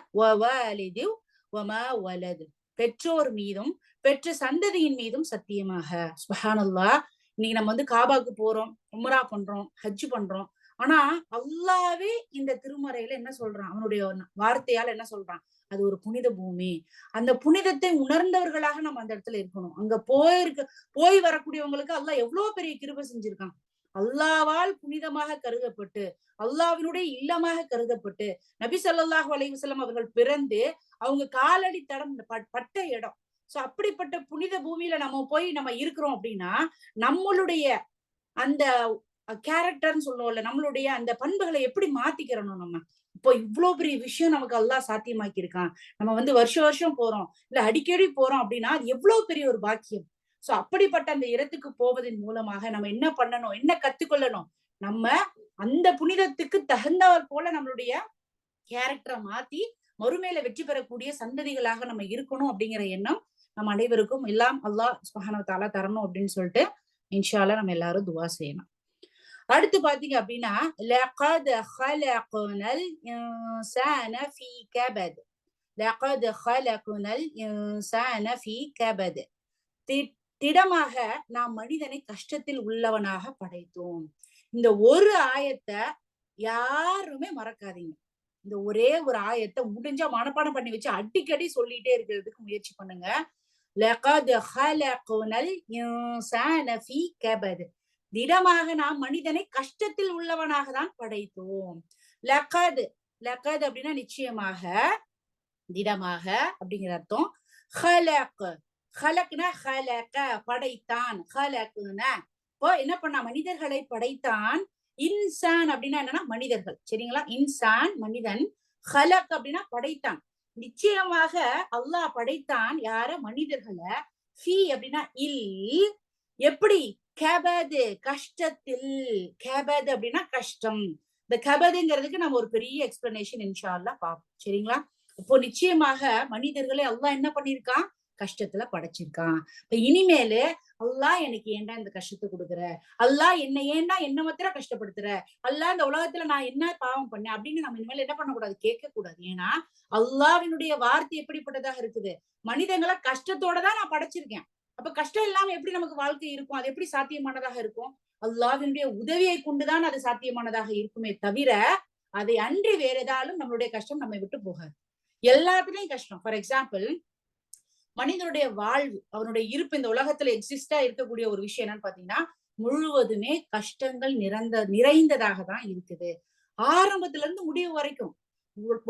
பெற்றோர் மீதும் பெற்ற சந்ததியின் மீதும் சத்தியமாக. சுப்ஹானல்லாஹ். இன்னைக்கு நம்ம காபாக்கு போறோம், உம்ரா பண்றோம், ஹஜ் பண்றோம். ஆனா அல்லாவே இந்த திருமறையில என்ன சொல்றான், அவனுடைய வார்த்தையால என்ன சொல்றான், அது ஒரு புனித பூமி. அந்த புனிதத்தை உணர்ந்தவர்களாக நம்ம அந்த இடத்துல இருக்கணும். அங்க போய் வரக்கூடியவங்களுக்கு அல்லாஹ் எவ்வளவு பெரிய கிருபை செஞ்சிருக்கான். அல்லாவால் புனிதமாக கருதப்பட்டு, அல்லாவினுடைய இல்லமாக கருதப்பட்டு, நபி ஸல்லல்லாஹு அலைஹி வஸல்லம் அவர்கள் பிறந்து அவங்க காலடி தடம் பட்ட இடம். சோ அப்படிப்பட்ட புனித பூமியில நம்ம இருக்கிறோம் அப்படின்னா, நம்மளுடைய அந்த கேரக்டர்னு சொல்லுவோம்ல, நம்மளுடைய அந்த பண்புகளை எப்படி மாத்திக்கிறணும் நம்ம. இப்போ இவ்வளவு பெரிய விஷயம் நமக்கு அல்லாஹ் சாத்தியமாக்கி இருக்கான். நம்ம வருஷம் போறோம், இல்ல அடிக்கடி போறோம் அப்படின்னா அது எவ்வளவு பெரிய ஒரு பாக்கியம். சோ அப்படிப்பட்ட அந்த இடத்துக்கு போவதன் மூலமாக நம்ம என்ன பண்ணணும், என்ன கத்துக்கொள்ளணும், நம்ம அந்த புனிதத்துக்கு தகுந்தவர் போல நம்மளுடைய கேரக்டரை மாத்தி மறுமையில வெற்றி பெறக்கூடிய சந்ததிகளாக நம்ம இருக்கணும் அப்படிங்கிற எண்ணம் நம்ம அனைவருக்கும் எல்லாம் அல்லாஹ் சுப்ஹானஹு வ தஆலா தரணும் அப்படின்னு சொல்லிட்டு இன்ஷா அல்லாஹ் நம்ம எல்லாரும் துஆ செய்யணும். அடுத்து பாத்தீங்க அப்படின்னா, லகத் ஹலக்னல் இன்சான ஃபீ கபத். லகத் ஹலக்னல் இன்சான ஃபீ கபத். திடமாக நாம் மனிதனை கஷ்டத்தில் உள்ளவனாக படைத்தோம். இந்த ஒரு ஆயத்தை யாருமே மறக்காதீங்க. இந்த ஒரே ஒரு ஆயத்தை முடிஞ்சா மனப்பாடம் பண்ணி வச்சு அடிக்கடி சொல்லிட்டே இருக்கிறதுக்கு முயற்சி பண்ணுங்க. லகத் ஹலக்னல் இன்சான ஃபீ கபத். திடமாக நாம் மனிதனை கஷ்டத்தில் உள்ளவனாக தான் படைத்தோம். லகத் லகத் அப்படின்னா நிச்சயமாக, திடமாக அப்படிங்கிற அர்த்தம். ஹலக் ஹலக்னா ஹலக படைத்தான், ஹலக்னா இப்போ என்ன பண்ணா மனிதர்களை படைத்தான். இன்சான் அப்படின்னா என்னன்னா மனிதர்கள். சரிங்களா? இன்சான் மனிதன், ஹலக் அப்படின்னா படைத்தான். நிச்சயமாக அல்லாஹ் படைத்தான் யார, மனிதர்களை. ஃபீ அப்படின்னா இல், எப்படி, கபது கஷ்டத்தில். கபது அப்படின்னா கஷ்டம். இந்த கபதுங்கிறதுக்கு நம்ம ஒரு பெரிய எக்ஸ்பிளனேஷன் இன்ஷா அல்லாஹ் பார்ப்போம். சரிங்களா? இப்போ நிச்சயமாக மனிதர்களை அல்லாஹ் என்ன பண்ணிருக்கான், கஷ்டத்துல படைச்சிருக்கான். இப்ப இனிமேலு அல்லாஹ் எனக்கு ஏன்டா இந்த கஷ்டத்தை கொடுக்குற, அல்லாஹ் ஏன்டா என்ன மாத்திரம் கஷ்டப்படுத்துற, அல்லாஹ் இந்த உலகத்துல நான் என்ன பாவம் பண்ணேன் அப்படின்னு நம்ம இனிமேல் என்ன பண்ணக்கூடாது, கேட்க கூடாது. ஏன்னா அல்லாஹ்வினுடைய வார்த்தை எப்படிப்பட்டதாக இருக்குது, மனிதங்களை கஷ்டத்தோட தான் நான் படைச்சிருக்கேன். அப்ப கஷ்டம் இல்லாம எப்படி நமக்கு வாழ்க்கை இருக்கும், அது எப்படி சாத்தியமானதாக இருக்கும்? அல்லாஹ்வினுடைய உதவியை கொண்டுதான் அது சாத்தியமானதாக இருக்குமே தவிர அதை அன்றி வேற ஏதாலும் நம்மளுடைய கஷ்டம் நம்மை விட்டு போகாது. எல்லாத்துலயும் கஷ்டம். ஃபார் எக்ஸாம்பிள், மனிதனுடைய வாழ்வு, அவனுடைய இருப்பு, இந்த உலகத்துல எக்ஸிஸ்டா இருக்கக்கூடிய ஒரு விஷயம் என்னன்னு பாத்தீங்கன்னா, முழுவதுமே கஷ்டங்கள் நிறைந்ததாக தான் இருக்குது. ஆரம்பத்துல இருந்து முடிவு வரைக்கும்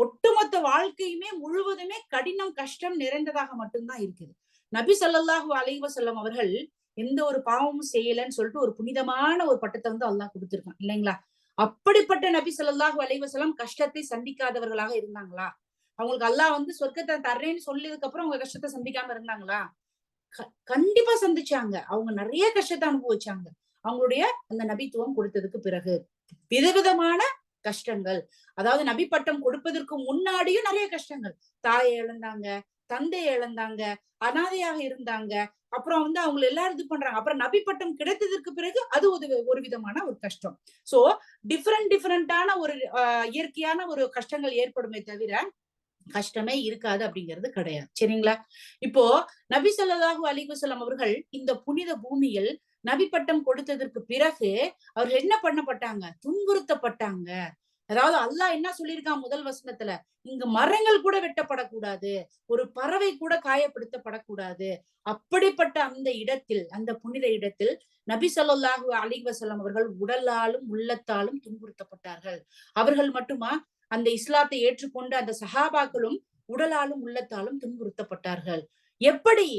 ஒட்டுமொத்த வாழ்க்கையுமே முழுவதுமே கடினம், கஷ்டம் நிறைந்ததாக மட்டும்தான் இருக்குது. நபி ஸல்லல்லாஹு அலைஹி வஸல்லம் அவர்கள் எந்த ஒரு பாவமும் செய்யலன்னு சொல்லிட்டு ஒரு புனிதமான ஒரு பட்டத்தை அல்லாஹ் கொடுத்திருக்கான் இல்லைங்களா? அப்படிப்பட்ட நபி ஸல்லல்லாஹு அலைஹி வஸல்லம் கஷ்டத்தை சந்திக்காதவர்களாக இருந்தாங்களா? அவங்களுக்கு அல்லாஹ் சொர்க்கத்தை தர்றேன்னு சொல்லியதுக்கு அப்புறம் அவங்க கஷ்டத்தை சந்திக்காம இருந்தாங்களா? கண்டிப்பா சந்திச்சாங்க. அவங்க நிறைய கஷ்டத்தை அனுபவிச்சாங்க. அவங்களுடைய அந்த நபித்துவம் கொடுத்ததுக்கு பிறகு விதவிதமான கஷ்டங்கள். அதாவது நபி பட்டம் கொடுப்பதற்கு முன்னாடியும் நிறைய கஷ்டங்கள். தாயை இழந்தாங்க, தந்தையை இழந்தாங்க, அனாதையாக இருந்தாங்க. அப்புறம் அவங்களை எல்லாரும் இது பண்றாங்க. அப்புறம் நபி பட்டம் கிடைத்ததற்கு பிறகு அது ஒரு விதமான ஒரு கஷ்டம். சோ டிஃபரெண்டான ஒரு இயற்கையான ஒரு கஷ்டங்கள் ஏற்படுமே தவிர கஷ்டமே இருக்காது அப்படிங்கிறது கிடையாது. சரிங்களா? இப்போ நபி ஸல்லல்லாஹு அலைஹி வஸல்லம் அவர்கள் இந்த புனித பூமியில் நபி பட்டம் கொடுத்ததற்கு பிறகு அவர்கள் என்ன பண்ணப்பட்டாங்க, துன்புறுத்தப்பட்டாங்க. அதாவது அல்லாஹ் என்ன சொல்லியிருக்கான் முதல் வசனத்துல, இங்கு மரங்கள் கூட வெட்டப்படக்கூடாது, ஒரு பறவை கூட காயப்படுத்தப்படக்கூடாது. அப்படிப்பட்ட அந்த இடத்தில், அந்த புனித இடத்தில் நபி ஸல்லல்லாஹு அலைஹி வஸல்லம் அவர்கள் உடலாலும் உள்ளத்தாலும் துன்புறுத்தப்பட்டார்கள். அவர்கள் மட்டுமா, அந்த இஸ்லாத்தை ஏற்றுக்கொண்டு அந்த சஹாபாக்களும் உடலாலும் உள்ளத்தாலும் துன்புறுத்தப்பட்டார்கள். எப்படி,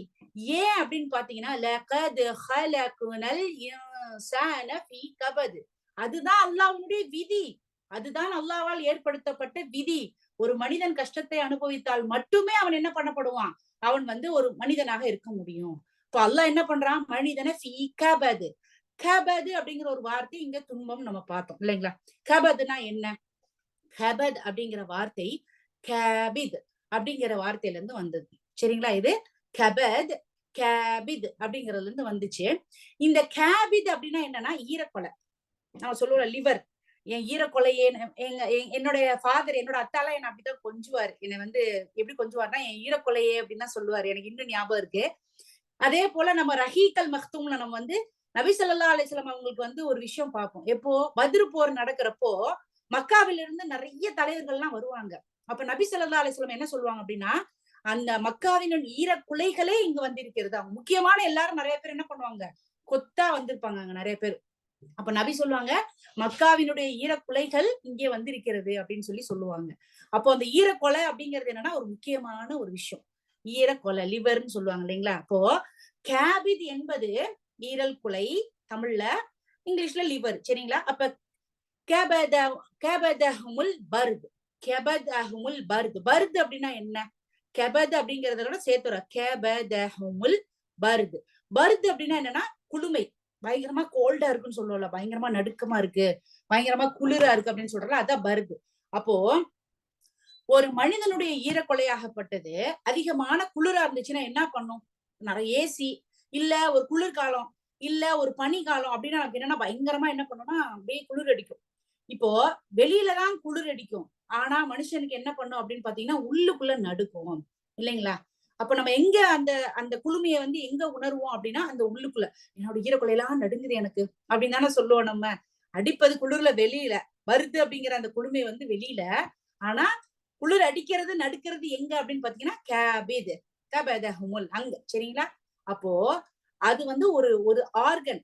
ஏன் அப்படின்னு பாத்தீங்கன்னா லகத் ஹலக்னல் இன்சான ஃபீ கபத், அதுதான் அல்லாஹ்வுடைய விதி, அதுதான் அல்லாஹ்வால் ஏற்படுத்தப்பட்ட விதி. ஒரு மனிதன் கஷ்டத்தை அனுபவித்தால் மட்டுமே அவன் என்ன பண்ணப்படுவான், அவன் ஒரு மனிதனாக இருக்க முடியும். இப்ப அல்லாஹ் என்ன பண்றான், மனிதனை ஃபீ கபத், கபத் அப்படிங்கிற ஒரு வார்த்தை இங்க துன்பம் நம்ம பார்த்தோம் இல்லைங்களா. கபத்னா என்ன, கபத் அப்படிங்கிற வார்த்தை கபித் அப்படிங்கிற வார்த்தையில இருந்து வந்தது சரிங்களா. இது கபத் கேபித் அப்படிங்கறதுல இருந்து வந்துச்சு. இந்த கேபித் அப்படின்னா என்னன்னா ஈரக்கொலை, நான் சொல்லுவேன் லிவர், என் ஈரக்கொலையே என்னுடைய ஃபாதர், என்னோட அத்தாலாம் என்ன அப்படிதான் கொஞ்சுவாரு. என்னை எப்படி கொஞ்சுவார்னா என் ஈரக்கொலையே அப்படின்னு தான் சொல்லுவாரு. எனக்கு இன்னும் ஞாபகம் இருக்கு. அதே போல நம்ம ரஹீகல் மக்தூம்ல நம்ம நபி ஸல்லல்லாஹு அலைஹி வஸல்லம் அவங்களுக்கு ஒரு விஷயம் பார்ப்போம். எப்போ பத்ர் போர் நடக்கிறப்போ மக்காவில இருந்து நிறைய தலைவர்கள்லாம் வருவாங்க. அப்ப நபி ஸல்லல்லாஹு அலைஹி வஸல்லம் என்ன சொல்லுவாங்க அப்படின்னா, அந்த மக்காவின் ஈரக்குலைகளே இங்க வந்திருக்கிறது. அவங்க முக்கியமான எல்லாரும் நிறைய பேர் என்ன பண்ணுவாங்க, கொத்தா வந்திருப்பாங்க அங்க நிறைய பேர். அப்ப நபி சொல்லுவாங்க, மக்காவினுடைய ஈரக்குலைகள் இங்கே வந்திருக்கிறது அப்படின்னு சொல்லுவாங்க. அப்போ அந்த ஈரக்கொலை அப்படிங்கிறது என்னன்னா ஒரு முக்கியமான ஒரு விஷயம். ஈரக்கொலை லிவர்ன்னு சொல்லுவாங்க இல்லைங்களா. அப்போ கேபித் என்பது ஈரல் குலை, தமிழ்ல, இங்கிலீஷ்ல லிவர் சரிங்களா. அப்ப கேபதஹுமுல் பர்த், கேபதஹுமுல் பர்த், பர்த் அப்படின்னா என்ன, கெபத் அப்படிங்கறதோட சேர்த்துற கேபதஹுமுல் பர்த். பர்த் அப்படின்னா என்னன்னா குளுமை, பயங்கரமா கோல்டா இருக்குன்னு சொல்லுவோம்ல, பயங்கரமா நடுக்கமா இருக்கு, பயங்கரமா குளிரா இருக்கு அப்படின்னு சொல்றோம்ல, அதான் பர்த். அப்போ ஒரு மனிதனுடைய ஈரக்கொலையாகப்பட்டது அதிகமான குளிரா இருந்துச்சுன்னா என்ன பண்ணும், நிறைய ஏசி இல்ல ஒரு குளிர்காலம் இல்ல ஒரு பனி காலம் அப்படின்னா நமக்கு என்னன்னா பயங்கரமா என்ன பண்ணும்னா அப்படியே குளிர் அடிக்கும். இப்போ வெளியிலதான் குளிர் அடிக்கும், ஆனா மனுஷனுக்கு என்ன பண்ணும் அப்படின்னு பாத்தீங்கன்னா உள்ளுக்குள்ள நடுக்கும் இல்லைங்களா. அப்ப நம்ம எங்க அந்த அந்த குளுமையை எங்க உணர்வோம் அப்படின்னா அந்த உள்ளுக்குள்ள, என்னோட ஈரக்குலையெல்லாம் நடுங்குது எனக்கு அப்படின்னு தானே சொல்லுவோம். நம்ம அடிப்பது குளிர்ல வெளியில, வருது அப்படிங்கிற அந்த குளுமை வெளியில, ஆனா குளிர் அடிக்கிறது நடுக்கிறது எங்க அப்படின்னு பாத்தீங்கன்னா கேபித், கபதஹுமுல் அங்க சரிங்களா. அப்போ அது ஒரு ஒரு ஆர்கன்,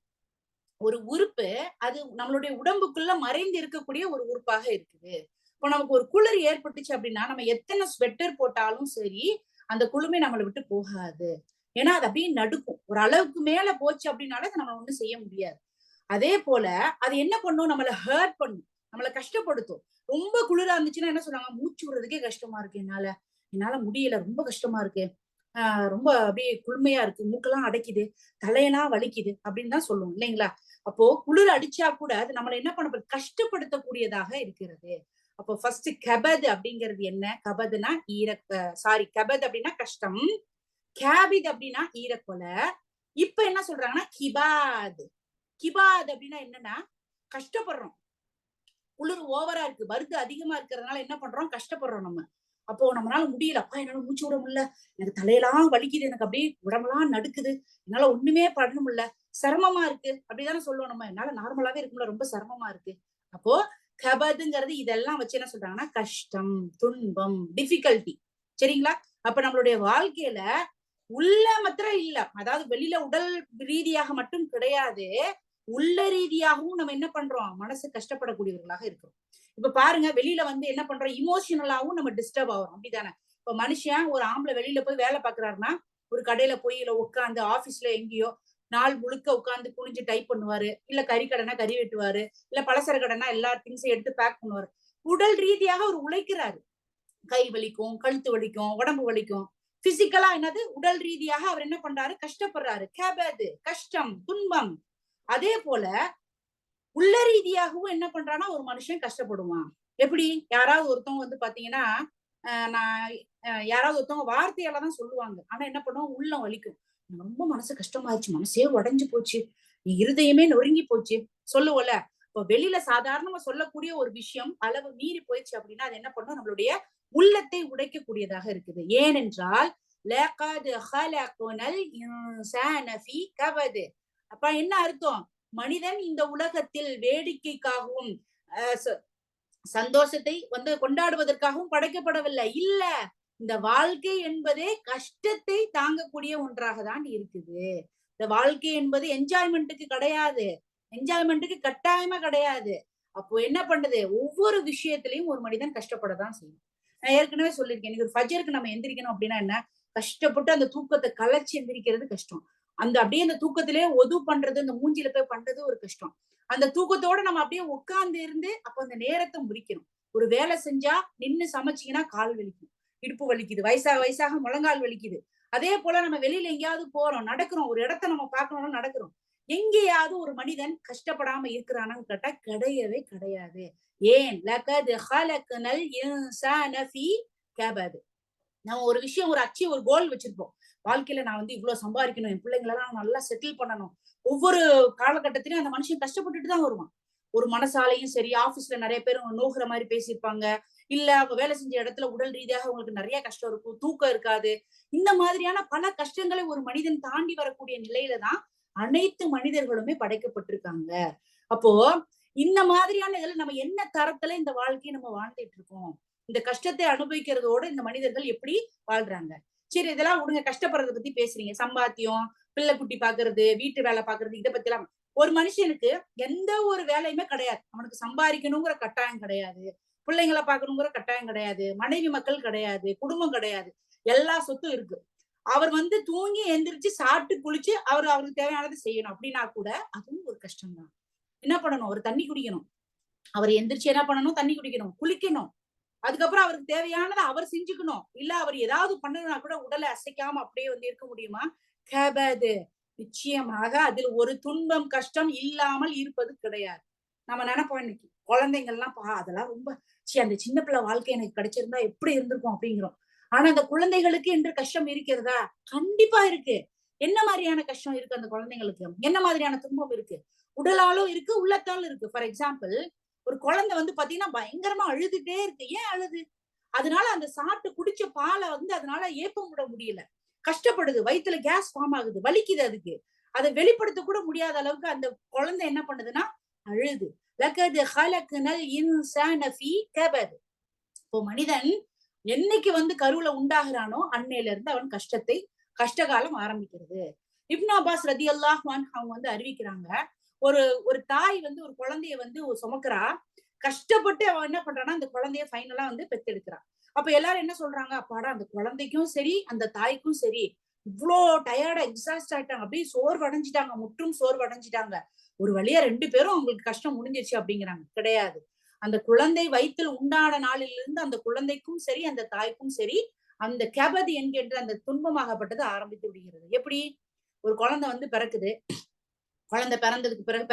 ஒரு உறுப்பு, அது நம்மளுடைய உடம்புக்குள்ள மறைந்து இருக்கக்கூடிய ஒரு உறுப்பாக இருக்குது. இப்போ நமக்கு ஒரு குளிர் ஏற்பட்டுச்சு அப்படின்னா நம்ம எத்தனை ஸ்வெட்டர் போட்டாலும் சரி அந்த குளுமை நம்மளை விட்டு போகாது. ஏன்னா அது அப்படியே நடுக்கும். ஒரு அளவுக்கு மேல போச்சு அப்படின்னால அதை நம்ம ஒண்ணும் செய்ய முடியாது. அதே போல அது என்ன பண்ணும், நம்மளை ஹர்ட் பண்ணும், நம்மளை கஷ்டப்படுத்தும். ரொம்ப குளிரா இருந்துச்சுன்னா என்ன சொல்லுவாங்க, மூச்சு விடுறதுக்கே கஷ்டமா இருக்கு, என்னால முடியல, ரொம்ப கஷ்டமா இருக்கு, ரொம்ப அப்படியே குளுமையா இருக்கு, மூக்கெல்லாம் அடைக்குது, தலையெல்லாம் வலிக்குது அப்படின்னு தான் சொல்லுவோம் இல்லைங்களா. அப்போ குளிர் அடிச்சா கூட அது நம்மளை என்ன பண்ண கஷ்டப்படுத்தக்கூடியதாக இருக்கிறது. அப்போ ஃபர்ஸ்ட் கபத் அப்படிங்கிறது என்ன, கபதுனா கபத் அப்படின்னா கஷ்டம், கேபித் அப்படின்னா ஈரக்கொலை. இப்ப என்ன சொல்றாங்கன்னா கிபாத், கிபாத் அப்படின்னா என்னன்னா கஷ்டப்படுறோம், குளிர் ஓவரா இருக்கு, பருது அதிகமா இருக்கிறதுனால என்ன பண்றோம், கஷ்டப்படுறோம் நம்ம. அப்போ நம்மளால முடியல, அப்பா என்னால மூச்சு விட முடியல, எனக்கு தலையெல்லாம் வலிக்குது, எனக்கு அப்படியே உடம்பெல்லாம் நடுக்குது, என்னால ஒண்ணுமே பண்ண முடியல, சிரமமா இருக்கு அப்படிதானே சொல்லுவோம் நம்ம. என்னால நார்மலாவே இருக்கும்ல, ரொம்ப சிரமமா இருக்கு. அப்போ கபதுங்கிறது இதெல்லாம் வச்சு என்ன சொல்றாங்கன்னா கஷ்டம், துன்பம், டிஃபிகல்ட்டி சரிங்களா. அப்ப நம்மளுடைய வாழ்க்கையில உள்ள மாத்திரம் இல்ல, அதாவது வெளியில உடல் ரீதியாக மட்டும் கிடையாது, உள்ள ரீதியாகவும் நம்ம என்ன பண்றோம், மனசு கஷ்டப்படக்கூடியவர்களாக இருக்கிறோம். இப்ப பாருங்க, வெளியில என்ன பண்றோம், இமோஷனலாவும் நம்ம டிஸ்டர்ப் ஆகிறோம் அப்படிதானே. இப்ப மனுஷன் ஒரு ஆம்பளை வெளியில போய் வேலை பாக்குறாருன்னா ஒரு கடையில போய் இல்ல உட்காந்து ஆபீஸ்ல எங்கேயோ நாள் முழுக்க உட்காந்து குனிஞ்சு டைப் பண்ணுவாரு, இல்ல கறி கடைனா கறி வெட்டுவாரு, இல்ல பலசர கடைனா எல்லா திங்ஸையும் எடுத்து பேக் பண்ணுவாரு. உடல் ரீதியாக அவர் உழைக்கிறாரு, கை வலிக்கும், கழுத்து வலிக்கும், உடம்பு வலிக்கும், பிசிக்கலா என்னது உடல் ரீதியாக அவர் என்ன பண்றாரு, கஷ்டப்படுறாரு, கேபது கஷ்டம், துன்பம். அதே போல உள்ள ரீதியாகவும் என்ன பண்றான்னா ஒரு மனுஷன் கஷ்டப்படுவான். எப்படி, யாராவது ஒருத்தவங்க பாத்தீங்கன்னா நான் யாராவது ஒருத்தவங்க வார்த்தையால தான் சொல்லுவாங்க, ஆனா என்ன பண்ணுவோம், உள்ளம் வலிக்கும், ரொம்ப மனசு கஷ்டமாயிடுச்சு, மனசே உடைஞ்சு போச்சு, இருதயமே நொறுங்கி போச்சு சொல்லுவோம்ல. இப்போ வெளியில சாதாரணமா சொல்லக்கூடிய ஒரு விஷயம் அளவு மீறி போயிடுச்சு அப்படின்னா அது என்ன பண்ணும், நம்மளுடைய உள்ளத்தை உடைக்கக்கூடியதாக இருக்குது. ஏனென்றால் அப்ப என்ன அர்த்தம், மனிதன் இந்த உலகத்தில் வேடிக்கைக்காகவும் சந்தோஷத்தை கொண்டாடுவதற்காகவும் படைக்கப்படவில்லை. இல்ல, இந்த வாழ்க்கை என்பதே கஷ்டத்தை தாங்கக்கூடிய ஒன்றாக தான் இருக்குது. இந்த வாழ்க்கை என்பது என்ஜாய்மெண்ட்டுக்கு கிடையாது, என்ஜாய்மெண்ட்டுக்கு கட்டாயமா கிடையாது. அப்போ என்ன பண்ணுது, ஒவ்வொரு விஷயத்திலையும் ஒரு மனிதன் கஷ்டப்படதான் செய்யும். நான் ஏற்கனவே சொல்லியிருக்கேன், இன்னைக்கு ஒரு ஃபஜருக்கு நம்ம எந்திரிக்கணும் அப்படின்னா என்ன, கஷ்டப்பட்டு அந்த தூக்கத்தை கலைச்சி எந்திரிக்கிறது கஷ்டம். அந்த அப்படியே அந்த தூக்கத்திலே ஒது பண்றது, அந்த மூஞ்சில போய் பண்றது ஒரு கஷ்டம். அந்த தூக்கத்தோட நம்ம அப்படியே உட்கார்ந்து இருந்து அப்ப அந்த நேரத்தை முடிக்கணும். ஒரு வேலை செஞ்சா நின்னு சமைச்சீங்கன்னா கால் வலிக்கும், இடுப்பு வலிக்குது, வயசாக வயசாக முழங்கால் வலிக்குது. அதே போல நம்ம வெளியில எங்கேயாவது போறோம், நடக்கிறோம், ஒரு இடத்த நம்ம பார்க்கணும்னு நடக்கிறோம். எங்கேயாவது ஒரு மனிதன் கஷ்டப்படாம இருக்கிறானான்னு கேட்டா கிடையவே கிடையாது. ஏன் லகத் ஹலக்னல் இன்சான ஃபீ கபத். நம்ம ஒரு விஷயம், ஒரு அச்சீவ், ஒரு கோல் வச்சிருப்போம். வாழ்க்கையில நான் வந்து இவ்வளவு சம்பாதிக்கணும், என் பிள்ளைங்களெல்லாம் நல்லா செட்டில் பண்ணணும். ஒவ்வொரு காலகட்டத்திலயும் அந்த மனுஷன் கஷ்டப்பட்டுட்டு தான் வருவான். ஒரு மனசாலையும் சரி, ஆபீஸ்ல நிறைய பேர் நோகுற மாதிரி பேசியிருப்பாங்க. இல்ல அவங்க வேலை செஞ்ச இடத்துல உடல் ரீதியாக அவங்களுக்கு நிறைய கஷ்டம் இருக்கும், தூக்கம் இருக்காது. இந்த மாதிரியான பல கஷ்டங்களை ஒரு மனிதன் தாண்டி வரக்கூடிய நிலையில தான் அனைத்து மனிதர்களுமே படைக்கப்பட்டிருக்காங்க. அப்போ இந்த மாதிரியான இதுல நம்ம என்ன தரத்துல இந்த வாழ்க்கையை நம்ம வாழ்ந்துட்டு இருக்கோம், இந்த கஷ்டத்தை அனுபவிக்கிறதோட இந்த மனிதர்கள் எப்படி வாழ்றாங்க. சரி, இதெல்லாம் விடுங்க, கஷ்டப்படுறத பத்தி பேசுறீங்க. சம்பாத்தியம், பிள்ளை குட்டி பாக்குறது, வீட்டு வேலை பாக்குறது, இதை பத்தி எல்லாம் ஒரு மனுஷனுக்கு எந்த ஒரு வேலையுமே கிடையாது. அவனுக்கு சம்பாதிக்கணுங்கிற கட்டாயம் கிடையாது, பிள்ளைங்களை பார்க்கணுங்கிற கட்டாயம் கிடையாது, மனைவி மக்கள் கிடையாது, குடும்பம் கிடையாது, எல்லா சொத்தும் இருக்கு. அவர் வந்து தூங்கி எந்திரிச்சு சாப்பிட்டு குளிச்சு அவருக்கு தேவையானது செய்யணும் அப்படின்னா கூட அதுவும் ஒரு கஷ்டம் தான். என்ன பண்ணணும், அவர் தண்ணி குடிக்கணும். அவர் எந்திரிச்சு என்ன பண்ணணும், தண்ணி குடிக்கணும், குளிக்கணும். அதுக்கப்புறம் அவருக்கு தேவையானதை அவர் செஞ்சுக்கணும். இல்ல அவர் ஏதாவது பண்ணணும்னா கூட உடலை அசைக்காம அப்படியே வந்து இருக்க முடியுமா? கபது. நிச்சயமாக அதில் ஒரு துன்பம் கஷ்டம் இல்லாமல் இருப்பது கிடையாது. நம்ம நினைப்போம் இன்னைக்கு குழந்தைங்கள்லாம் அதெல்லாம் ரொம்ப அந்த சின்ன பிள்ளை வாழ்க்கை எனக்கு கிடைச்சிருந்தா எப்படி இருந்திருக்கும் அப்படிங்கிறோம். ஆனா அந்த குழந்தைகளுக்கு என்று கஷ்டம் இருக்கிறதா? கண்டிப்பா இருக்கு. என்ன மாதிரியான கஷ்டம் இருக்கு அந்த குழந்தைங்களுக்கு? என்ன மாதிரியான துன்பம் இருக்கு? உடலாலும் இருக்கு, உள்ளத்தாலும் இருக்கு. ஃபார் எக்ஸாம்பிள், ஒரு குழந்தை வந்து பாத்தீங்கன்னா பயங்கரமா அழுதுட்டே இருக்கு. ஏன் அழுது? அதனால அந்த சாப்பிட்டு குடிச்ச பாலை வந்து அதனால ஏப்பம் விட முடியல, கஷ்டப்படுது, வயிற்றுல கேஸ் ஃபார்ம் ஆகுது, வலிக்குது. அதுக்கு அதை வெளிப்படுத்த கூட முடியாத அளவுக்கு அந்த குழந்தை என்ன பண்ணுதுன்னா அழுது. லகத் ஹலக்னல் இன்சான ஃபீ கபத். இப்போ மனிதன் என்னைக்கு வந்து கருவுல உண்டாகிறானோ அன்னையில இருந்து அவன் கஷ்டகாலம் ஆரம்பிக்கிறது. இப்னு அப்பாஸ் ரலியல்லாஹு அன்ஹு அவங்க வந்து அறிவிக்கிறாங்க, ஒரு தாய் வந்து ஒரு குழந்தைய வந்து சுமக்கிறா. கஷ்டப்பட்டு அவன் என்ன பண்றான்னா அந்த குழந்தைய ஃபைனலா வந்து பெத்தெடுக்கிறான். அப்ப எல்லாரும் என்ன சொல்றாங்க, அப்பாடா அந்த குழந்தைக்கும் சரி அந்த தாய்க்கும் சரி இவ்வளோ டயர்டா எக்ஸாஸ்ட் ஆயிட்டாங்க, அப்படியே சோர்வடைஞ்சிட்டாங்க, முற்றும் சோர்வடைஞ்சிட்டாங்க. ஒரு வழியா 2 பேரும் அவங்களுக்கு கஷ்டம் முடிஞ்சிருச்சு அப்படிங்கிறாங்க. கிடையாது. அந்த குழந்தை வயிற்றில் உண்டான நாளிலிருந்து அந்த குழந்தைக்கும் சரி அந்த தாய்க்கும் சரி அந்த கபதி என்கின்ற அந்த துன்பமாகப்பட்டது ஆரம்பித்து விடுகிறது. எப்படி? ஒரு குழந்தை வந்து பிறக்குது. குழந்தை பிறந்ததுக்கு பிறகு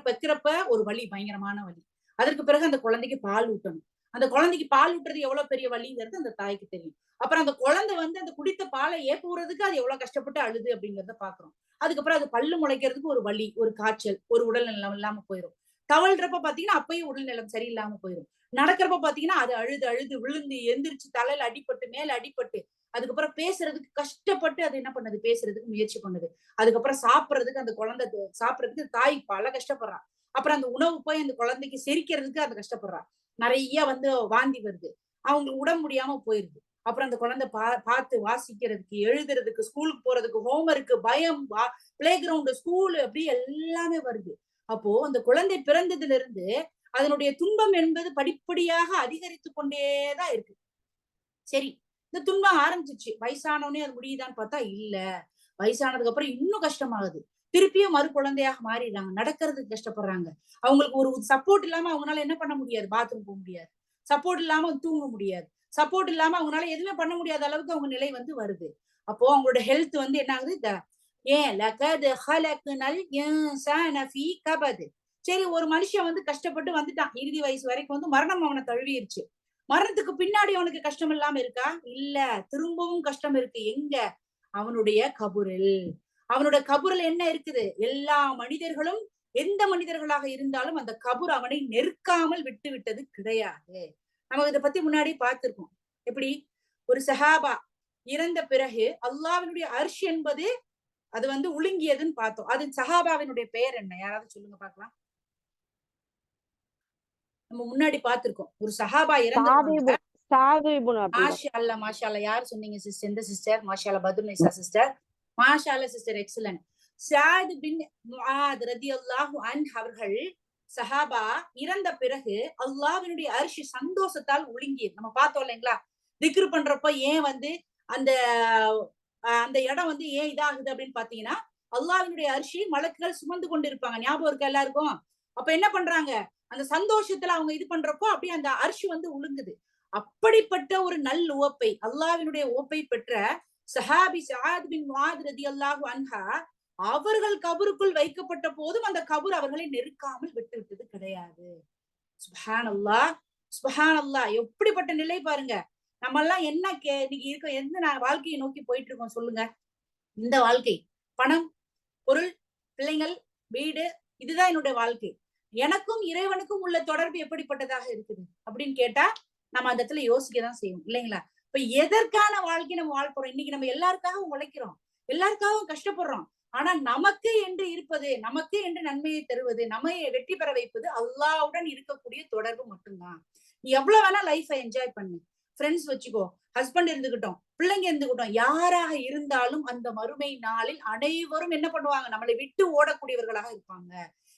பெக்கிறப்ப ஒரு வலி, பயங்கரமான வலி. அதற்கு பிறகு அந்த குழந்தைக்கு பால் ஊட்டணும். அந்த குழந்தைக்கு பால் ஊட்டுறது எவ்வளவு பெரிய வலிங்கிறது அந்த தாய்க்கு தெரியும். அப்புறம் அந்த குழந்தை வந்து அந்த குடித்த பாலை ஏப்புறதுக்கு அது எவ்வளவு கஷ்டப்பட்டு அழுது அப்படிங்கிறத பாக்குறோம். அதுக்கப்புறம் அது பல்லு முளைக்கிறதுக்கு ஒரு வலி, ஒரு காய்ச்சல், ஒரு உடல் நலம் இல்லாம போயிடும். தவழ்றப்ப பாத்தீங்கன்னா அப்பயும் உடல் நலம் சரியில்லாம போயிடும். நடக்கிறப்ப பாத்தீங்கன்னா அது அழுது அழுது விழுந்து எந்திரிச்சு தலையில அடிபட்டு மேல அடிபட்டு அதுக்கப்புறம் பேசுறதுக்கு கஷ்டப்பட்டு அது என்ன பண்ணுது, பேசுறதுக்கு முயற்சி பண்ணுது. அதுக்கப்புறம் சாப்பிடுறதுக்கு அந்த குழந்தை சாப்பிடுறதுக்கு தாய் பல கஷ்டப்படுறான். அப்புறம் அந்த உணவு போய் அந்த குழந்தைக்கு செரிக்கிறதுக்கு அந்த கஷ்டப்படுறான். நிறைய வந்து வாந்தி வருது, அவங்களுக்கு உடம்பு முடியாம போயிருது. அப்புறம் அந்த குழந்தை பார்த்து வாசிக்கிறதுக்கு, எழுதுறதுக்கு, ஸ்கூலுக்கு போறதுக்கு, ஹோம்ஒர்க், பயம், பிளே கிரவுண்ட், ஸ்கூல், அப்படி எல்லாமே வருது. அப்போ அந்த குழந்தை பிறந்ததுல இருந்து அதனுடைய துன்பம் என்பது படிப்படியாக அதிகரித்து கொண்டேதான் இருக்கு. சரி, இந்த துன்பம் ஆரம்பிச்சிருச்சு, வயசானவனே அது முடியுதான்னு பார்த்தா இல்ல. வயசானதுக்கு அப்புறம் இன்னும் கஷ்டமாகுது. திருப்பியும் மறு குழந்தையாக மாறிடுறாங்க, நடக்கிறதுக்கு கஷ்டப்படுறாங்க. அவங்களுக்கு ஒரு சப்போர்ட் இல்லாம அவங்களால என்ன பண்ண முடியாது, பாத்ரூம் போக முடியாது, சப்போர்ட் இல்லாம தூங்க முடியாது, சப்போர்ட் இல்லாம அவங்களால எதுவுமே பண்ண முடியாத அளவுக்கு அவங்க நிலை வந்து வருது. அப்போ அவங்களோட ஹெல்த் வந்து என்ன ஆகுது, ஏன் லகத் ஹலக்னல் இன்சான ஃபீ கபத். சரி, ஒரு மனுஷன் வந்து கஷ்டப்பட்டு வந்துட்டான், இறுதி வயசு வரைக்கும் வந்து மரணம் அவனை தழுவிருச்சு. மரணத்துக்கு பின்னாடி அவனுக்கு கஷ்டம் இல்லாம இருக்கா? இல்ல, திரும்பவும் கஷ்டம் இருக்கு. எங்க? அவனுடைய கபூரில். அவனோட கபூரில் என்ன இருக்குது? எல்லா மனிதர்களும் எந்த மனிதர்களாக இருந்தாலும் அந்த கபூர் அவனை நெருக்காமல் விட்டு விட்டது கிடையாது. நம்ம இதை பத்தி முன்னாடி பார்த்திருக்கோம். எப்படி ஒரு சஹாபா இறந்த பிறகு அல்லாஹ்வினுடைய அர்ஷ் என்பது அது வந்து உலுங்கியதுன்னு பார்த்தோம். அது சஹாபாவினுடைய பெயர் என்ன? யாராவது சொல்லுங்க பார்க்கலாம். நம்ம முன்னாடி பார்த்திருக்கோம், ஒரு சஹாபா இறந்துருவாங்க. மாஷா அல்லா, மாஷா அல்லா. யார் சொன்னீங்க சிஸ்டர்? எந்த சிஸ்டர்? மாஷா அல்லா, பத்ருநைசா சிஸ்டர். மாஷா அல்லா சிஸ்டர், எக்ஸலன்ட். ஸஅத் பின் முஆத் ரலியல்லாஹு அன்ஹு அவர்கள் சஹாபா இறந்த பிறகு அல்லாஹ்வினுடைய அர்ஷ் சந்தோஷத்தால் ஒழுங்கியது. நம்ம பார்த்தோம் இல்லைங்களா? திக்ர் பண்றப்ப ஏன் வந்து அந்த அந்த இடம் வந்து ஏன் இதாகுது அப்படின்னு பாத்தீங்கன்னா, அல்லாஹ்வினுடைய அரிசியை மலக்குகள் சுமந்து கொண்டு இருப்பாங்க. ஞாபகம் இருக்கா எல்லாருக்கும்? அப்ப என்ன பண்றாங்க, அந்த சந்தோஷத்துல அவங்க இது பண்றப்போ அப்படியே அந்த அரிசி வந்து உழுங்குது. அப்படிப்பட்ட ஒரு நல் உவப்பை, அல்லாஹ்வினுடைய உவப்பை பெற்ற சஹாபி சஅத் பின் முஆத் ரலியல்லாஹு அன்ஹா அவர்கள் கபருக்குள் வைக்கப்பட்ட போதும் அந்த கபர் அவர்களை நெருக்காமல் விட்டு விட்டது கிடையாது. சுப்ஹானல்லாஹ், சுப்ஹானல்லாஹ். எப்படிப்பட்ட நிலை பாருங்க. நம்ம எல்லாம் என்ன இன்னைக்கு இருக்க எந்த வாழ்க்கையை நோக்கி போயிட்டு இருக்கோம் சொல்லுங்க. இந்த வாழ்க்கை, பணம், பொருள், பிள்ளைங்கள், வீடு, இதுதான் என்னுடைய வாழ்க்கை. எனக்கும் இறைவனுக்கும் உள்ள தொடர்பு எப்படிப்பட்டதாக இருக்குது அப்படின்னு கேட்டா நம்ம அந்த இடத்துல யோசிக்கதான் செய்வோம் இல்லைங்களா? இப்ப எதற்கான வாழ்க்கை நம்ம வாழ போறோம்? இன்னைக்கு நம்ம எல்லாருக்காகவும் உழைக்கிறோம், எல்லாருக்காகவும் கஷ்டப்படுறோம். ஆனா நமக்கு என்று இருப்பது, நமக்கு என்று நன்மையை தருவது, நம்மை வெற்றி பெற வைப்பது அல்லாஹ்வுடன் இருக்கக்கூடிய தொடர்பு மட்டும்தான். நீ எவ்வளவு வேணா லைஃபை என்ஜாய் பண்ணு, ஃப்ரெண்ட்ஸ் வச்சுக்கோ, ஹஸ்பண்ட் இருந்துகிட்டோம், பிள்ளைங்க இருந்துகிட்டோம், யாராக இருந்தாலும் அந்த மறுமை நாளில் அனைவரும் என்ன பண்ணுவாங்க, நம்மளை விட்டு ஓடக்கூடியவர்களாக இருப்பாங்க.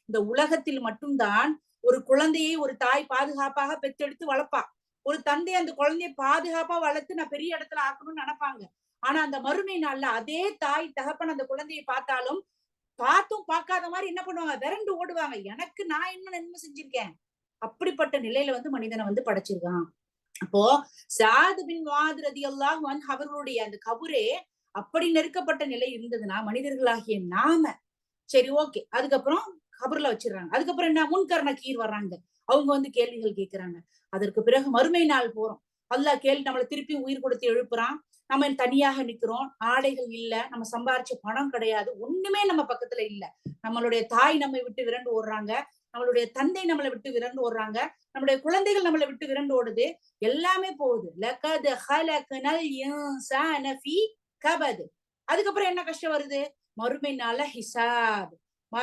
இந்த உலகத்தில் மட்டும்தான் ஒரு குழந்தையை ஒரு தாய் பாதுகாப்பாக பெற்றெடுத்து வளர்ப்பா. ஒரு தந்தை அந்த குழந்தையை பாதுகாப்பா வளர்த்து நான் பெரிய இடத்துல ஆக்கணும்னு நினைப்பாங்க. ஆனா அந்த மறுமை நாள்ல அதே தாய் தகப்பன் அந்த குழந்தையை பார்த்தாலும் பார்த்தும் பார்க்காத மாதிரி என்ன பண்ணுவாங்க, விரண்டு ஓடுவாங்க. எனக்கு நான் என்ன நன்மை செஞ்சிருக்கேன். அப்படிப்பட்ட நிலையில வந்து மனிதனை வந்து படைச்சிருக்கான். அப்போ சஅத் பின் முஆத் ரலியல்லாஹு அன்ஹு அவர்களுடைய அந்த கபரே அப்படி நெருக்கப்பட்ட நிலை இருந்ததுன்னா மனிதர்களாகிய நாம சரி ஓகே, அதுக்கப்புறம் கபர்ல வச்சிடறாங்க. அதுக்கப்புறம் என்ன, முன்கர் நக்கீர் வர்றாங்க, அவங்க வந்து கேள்விகள் கேட்கிறாங்க. அதற்கு பிறகு மறுமை நாள் போறோம், அல்லாஹ் நம்மளை திருப்பி உயிர் கொடுத்து எழுப்புறான். நம்ம தனியாக நிக்கிறோம், ஆடைகள் இல்ல, நம்ம சம்பாரிச்ச பணம் கிடையாது, ஒண்ணுமே நம்ம பக்கத்துல இல்ல. நம்மளுடைய தாய் நம்மை விட்டு விரண்டு ஓடுறாங்க, நம்மளுடைய தந்தை நம்மளை விட்டு விரண்டு ஓடுறாங்க, நம்மளுடைய குழந்தைகள் நம்மளை விட்டு விரண்டு ஓடுது, எல்லாமே போகுது. லகத் ஹலக்னல் இன்சான ஃபீ கபத். அதுக்கப்புறம் என்ன கஷ்டம் வருது, மறுமை நாள ஹிசாப்,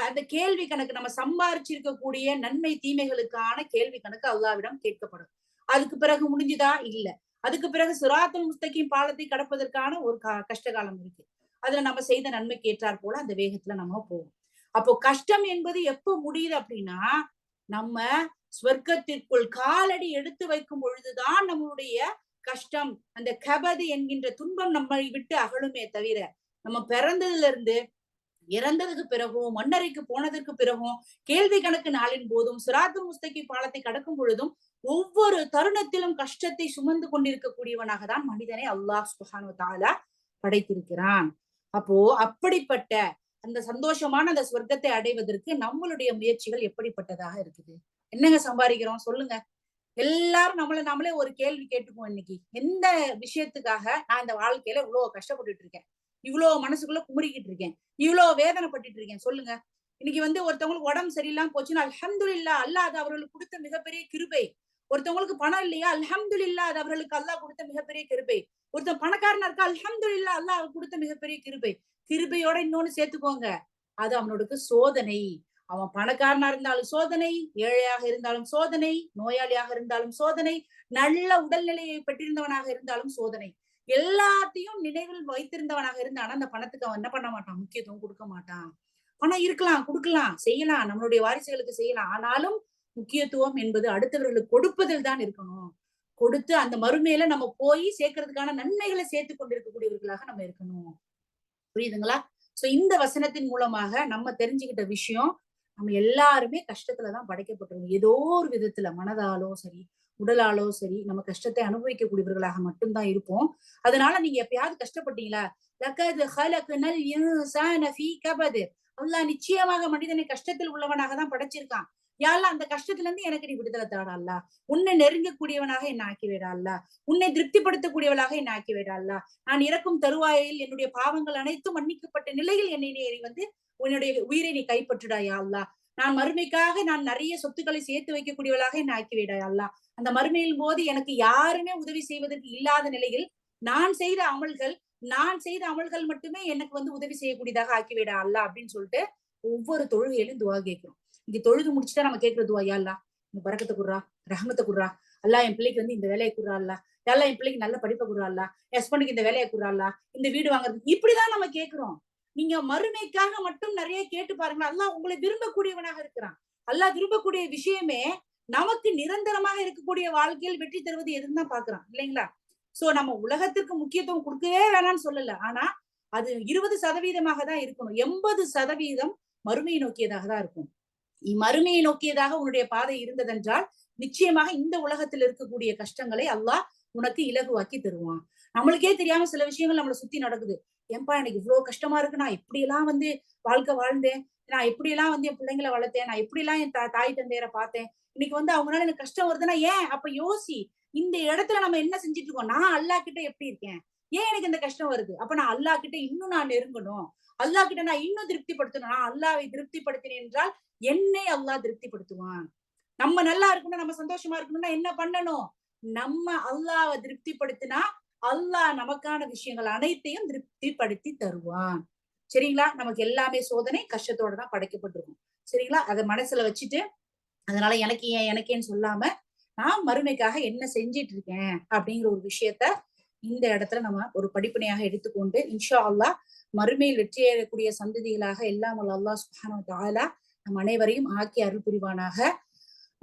அந்த கேள்வி கணக்கு, நம்ம சம்பாரிச்சிருக்கக்கூடிய நன்மை தீமைகளுக்கான கேள்வி கணக்கு அல்லாஹ்விடம் கேட்கப்படும். அதுக்கு பிறகு முடிஞ்சுதா? இல்ல. அதுக்கு பிறகு சிராத்துல் முஸ்தகீம் பாலத்தை கடப்பதற்கான ஒரு கஷ்ட காலம் இருக்கு. அதுல நம்ம செய்த நன்மைக்கு ஏற்றாற் போல அந்த வேகத்துல நம்ம போவோம். அப்போ கஷ்டம் என்பது எப்ப முடியுது அப்படின்னா, நம்ம ஸ்வர்க்கத்திற்குள் காலடி எடுத்து வைக்கும் பொழுதுதான் நம்மளுடைய கஷ்டம், அந்த கபது என்கின்ற துன்பம் நம்மை விட்டு அகலுமே தவிர, நம்ம பிறந்ததுல இருந்து இறந்ததுக்கு பிறகும், மண்ணறைக்கு போனதற்கு பிறகும், கேள்வி கணக்கு நாளின் போதும், சிராத்துல் முஸ்தகீம் பாலத்தை கடக்கும் பொழுதும் ஒவ்வொரு தருணத்திலும் கஷ்டத்தை சுமந்து கொண்டிருக்கக்கூடியவனாக தான் மனிதனை அல்லாஹ் சுப்ஹானஹு வ தஆலா படைத்திருக்கிறான். அப்போ அப்படிப்பட்ட அந்த சந்தோஷமான அந்த சொர்க்கத்தை அடைவதற்கு நம்மளுடைய முயற்சிகள் எப்படிப்பட்டதாக இருக்குது? என்னங்க சம்பாதிக்கிறோம் சொல்லுங்க. எல்லாரும் நம்மளே ஒரு கேள்வி கேட்டுக்குவோம். இன்னைக்கு எந்த விஷயத்துக்காக நான் இந்த வாழ்க்கையில இவ்வளவு கஷ்டப்பட்டுட்டு இருக்கேன், இவ்வளவு மனசுக்குள்ள குமுறிக்கிட்டு இருக்கேன், இவ்வளவு வேதனைப்பட்டுட்டு இருக்கேன் சொல்லுங்க. இன்னைக்கு வந்து ஒருத்தவங்களுக்கு உடம்பு சரியில்லாம போச்சுன்னா அல்ஹம்துலில்லாஹ், அல்லாஹ் அது அவர்களுக்கு கொடுத்த மிகப்பெரிய கிருபை. ஒருத்தவங்களுக்கு பணம் இல்லையா, அல்ஹம்துலில்லாஹ், அது அவர்களுக்கு அல்லாஹ் கொடுத்த மிகப்பெரிய கிருபை. ஒருத்தன் பணக்காரனா இருக்கா, அல்ஹம்துலில்லாஹ், அல்லாஹ் கொடுத்த மிகப்பெரிய கிருபை. கிருபையோட இன்னொன்னு சேர்த்துக்கோங்க, அது அவனுக்கு சோதனை. அவன் பணக்காரனா இருந்தாலும் சோதனை, ஏழையாக இருந்தாலும் சோதனை, நோயாளியாக இருந்தாலும் சோதனை, நல்ல உடல்நிலையை பெற்றிருந்தவனாக இருந்தாலும் சோதனை. எல்லாத்தையும் நினைவில் வைத்திருந்தவனாக இருந்தானா அந்த பணத்துக்கு அவன் என்ன பண்ண மாட்டான், முக்கியத்துவம் கொடுக்க மாட்டான். பணம் இருக்கலாம், கொடுக்கலாம், செய்யலாம், நம்மளுடைய வாரிசுகளுக்கு செய்யலாம். ஆனாலும் முக்கியத்துவம் என்பது அடுத்தவர்களுக்கு கொடுப்பதில் தான் இருக்கணும். கொடுத்து அந்த மறுமையில நம்ம போய் சேர்க்கறதுக்கான நன்மைகளை சேர்த்து கொண்டிருக்கக்கூடியவர்களாக நம்ம இருக்கணும். புரியுதுங்களா? சோ இந்த வசனத்தின் மூலமாக நம்ம தெரிஞ்சுக்கிட்ட விஷயம், நம்ம எல்லாருமே கஷ்டத்துலதான் படைக்கப்பட்டிருக்கோம். ஏதோ ஒரு விதத்துல மனதாலோ சரி, உடலாலோ சரி, நம்ம கஷ்டத்தை அனுபவிக்கக்கூடியவர்களாக மட்டும்தான் இருப்போம். அதனால நீங்க எப்பயாவது கஷ்டப்பட்டீங்களா? லகத் ஹலக்னல் இன்சான ஃபீ கபத். அல்லாஹ் நிச்சயமாக மனிதனை கஷ்டத்தில் உள்ளவனாக தான் படைச்சிருக்கான். யாழ்லா அந்த கஷ்டத்துல இருந்து எனக்கு நீ விடுதலை தாடா அல்லா, உன்னை நெருங்கக்கூடியவனாக என்ன ஆக்கி வைடா அல்லா, உன்னை திருப்திப்படுத்தக்கூடியவளாக என்ன ஆக்கி வைடா அல்லா, நான் இறக்கும் தருவாயில் என்னுடைய பாவங்கள் அனைத்தும் மன்னிக்கப்பட்ட நிலையில் என்னை நீ வந்து உன்னுடைய உயிரை நீ கைப்பற்றுடாயா அல்லா, நான் மறுமைக்காக நான் நிறைய சொத்துக்களை சேர்த்து வைக்கக்கூடியவளாக என்ன ஆக்கி வைடாயா அல்லா, அந்த மறுமையின் போது எனக்கு யாருமே உதவி செய்வதற்கு இல்லாத நிலையில் நான் செய்த அமல்கள் மட்டுமே எனக்கு வந்து உதவி செய்யக்கூடியதாக ஆக்கி வைடா அல்லா அப்படின்னு சொல்லிட்டு ஒவ்வொரு தொழுகையிலும் துவா கேட்கிறோம். இங்க தொழுது முடிச்சுட்டா நம்ம கேட்கிற துவா, யா அல்லா இந்த பரக்கத்தை குடுறா, ரஹமத்தை குடுறா அல்லா, என் பிள்ளைக்கு வந்து இந்த வேலையை குடுறா அல்லா, யாழ்லா என் பிள்ளைக்கு நல்ல படிப்பை குடுறா அல்லா, ஹஸ்பண்டுக்கு இந்த வேலையை குடுறா அல்லா, இந்த வீடு வாங்குறது, இப்படிதான் நம்ம கேட்கிறோம். நீங்க மறுமைக்காக மட்டும் நிறைய கேட்டு பாருங்க, அல்லாஹ் உங்களை விரும்பக்கூடியவனாக இருக்கிறான். அல்லாஹ் விரும்பக்கூடிய விஷயமே நமக்கு நிரந்தரமாக இருக்கக்கூடிய வாழ்க்கையில் வெற்றி தருவது எதுன்னு தான் பாக்குறான் இல்லைங்களா? சோ நம்ம உலகத்திற்கு முக்கியத்துவம் கொடுக்கவே வேணாம்னு சொல்லல, ஆனா அது 20% தான் இருக்கணும். 80% மறுமையை நோக்கியதாக தான் இருக்கும். மறுமையை நோக்கியதாக உன்னுடைய பாதை இருந்ததென்றால் நிச்சயமாக இந்த உலகத்தில் இருக்கக்கூடிய கஷ்டங்களை அல்லாஹ் உனக்கு இலகுவாக்கி தருவான். நம்மளுக்கே தெரியாம சில விஷயங்கள் நம்மளை சுத்தி நடக்குது. ஏன்பா எனக்கு இவ்வளவு கஷ்டமா இருக்கு, நான் எப்படி எல்லாம் வாழ்க்கை வாழ்ந்தேன், நான் எப்படி எல்லாம் என் பிள்ளைங்களை வளர்த்தேன், நான் எப்படி எல்லாம் என் தாய் தந்தையரை பார்த்தேன், இன்னைக்கு அவங்களால எனக்கு கஷ்டம் வருதுன்னா ஏன்? அப்ப யோசி, இந்த இடத்துல நம்ம என்ன செஞ்சுட்டு இருக்கோம்? நான் அல்லாஹ் கிட்ட எப்படி இருக்கேன், ஏன் எனக்கு இந்த கஷ்டம் வருது? அப்ப நான் அல்லாஹ் கிட்ட இன்னும் நான் நெருங்கணும், அல்லாஹ் கிட்ட நான் இன்னும் திருப்திப்படுத்தணும். நான் அல்லாஹ்வை திருப்திப்படுத்தினேன் என்றால் என்னை அல்லாஹ் திருப்திப்படுத்துவான். நம்ம நல்லா இருக்கணும், நம்ம சந்தோஷமா இருக்கணும்னா என்ன பண்ணணும்? நம்ம அல்லாஹ்வை திருப்திப்படுத்தினா அல்லாஹ் நமக்கான விஷயங்கள் அனைத்தையும் திருப்திப்படுத்தி தருவான். சரிங்களா? நமக்கு எல்லாமே சோதனை கஷ்டத்தோட தான் படைக்கப்பட்டிருக்கும். சரிங்களா? அதை மனசுல வச்சுட்டு, அதனால எனக்கேன்னு சொல்லாம நான் மறுமைக்காக என்ன செஞ்சிட்டு இருக்கேன் அப்படிங்கிற ஒரு விஷயத்த இந்த இடத்துல நம்ம ஒரு படிப்பினையாக எடுத்துக்கொண்டு இன்ஷா அல்லாஹ் மறுமையில் வெற்றியேறக்கூடிய சந்ததிகளாக எல்லாம் அல்லாஹ் சுப்ஹானஹு வ தஆலா நம் அனைவரையும் ஆக்கி அருள் புரிவானாக.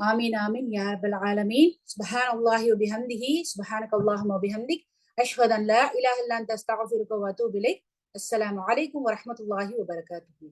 ஆமீன் ஆமீன் யா ரப்பல் ஆலமீன். சுப்ஹானல்லாஹி வ பிஹம்திஹி சுப்ஹானக்கல்லாஹும்ம வ பிஹம்திக் அஷ்ஹது அன் லா இலாஹா இல்லா அன்த அஸ்தக்ஃபிருக வ அத்தூபு இலைக். அஸ்ஸலாமு அலைக்கும் வ ரஹ்மத்துல்லாஹி வ பரகாத்துஹு.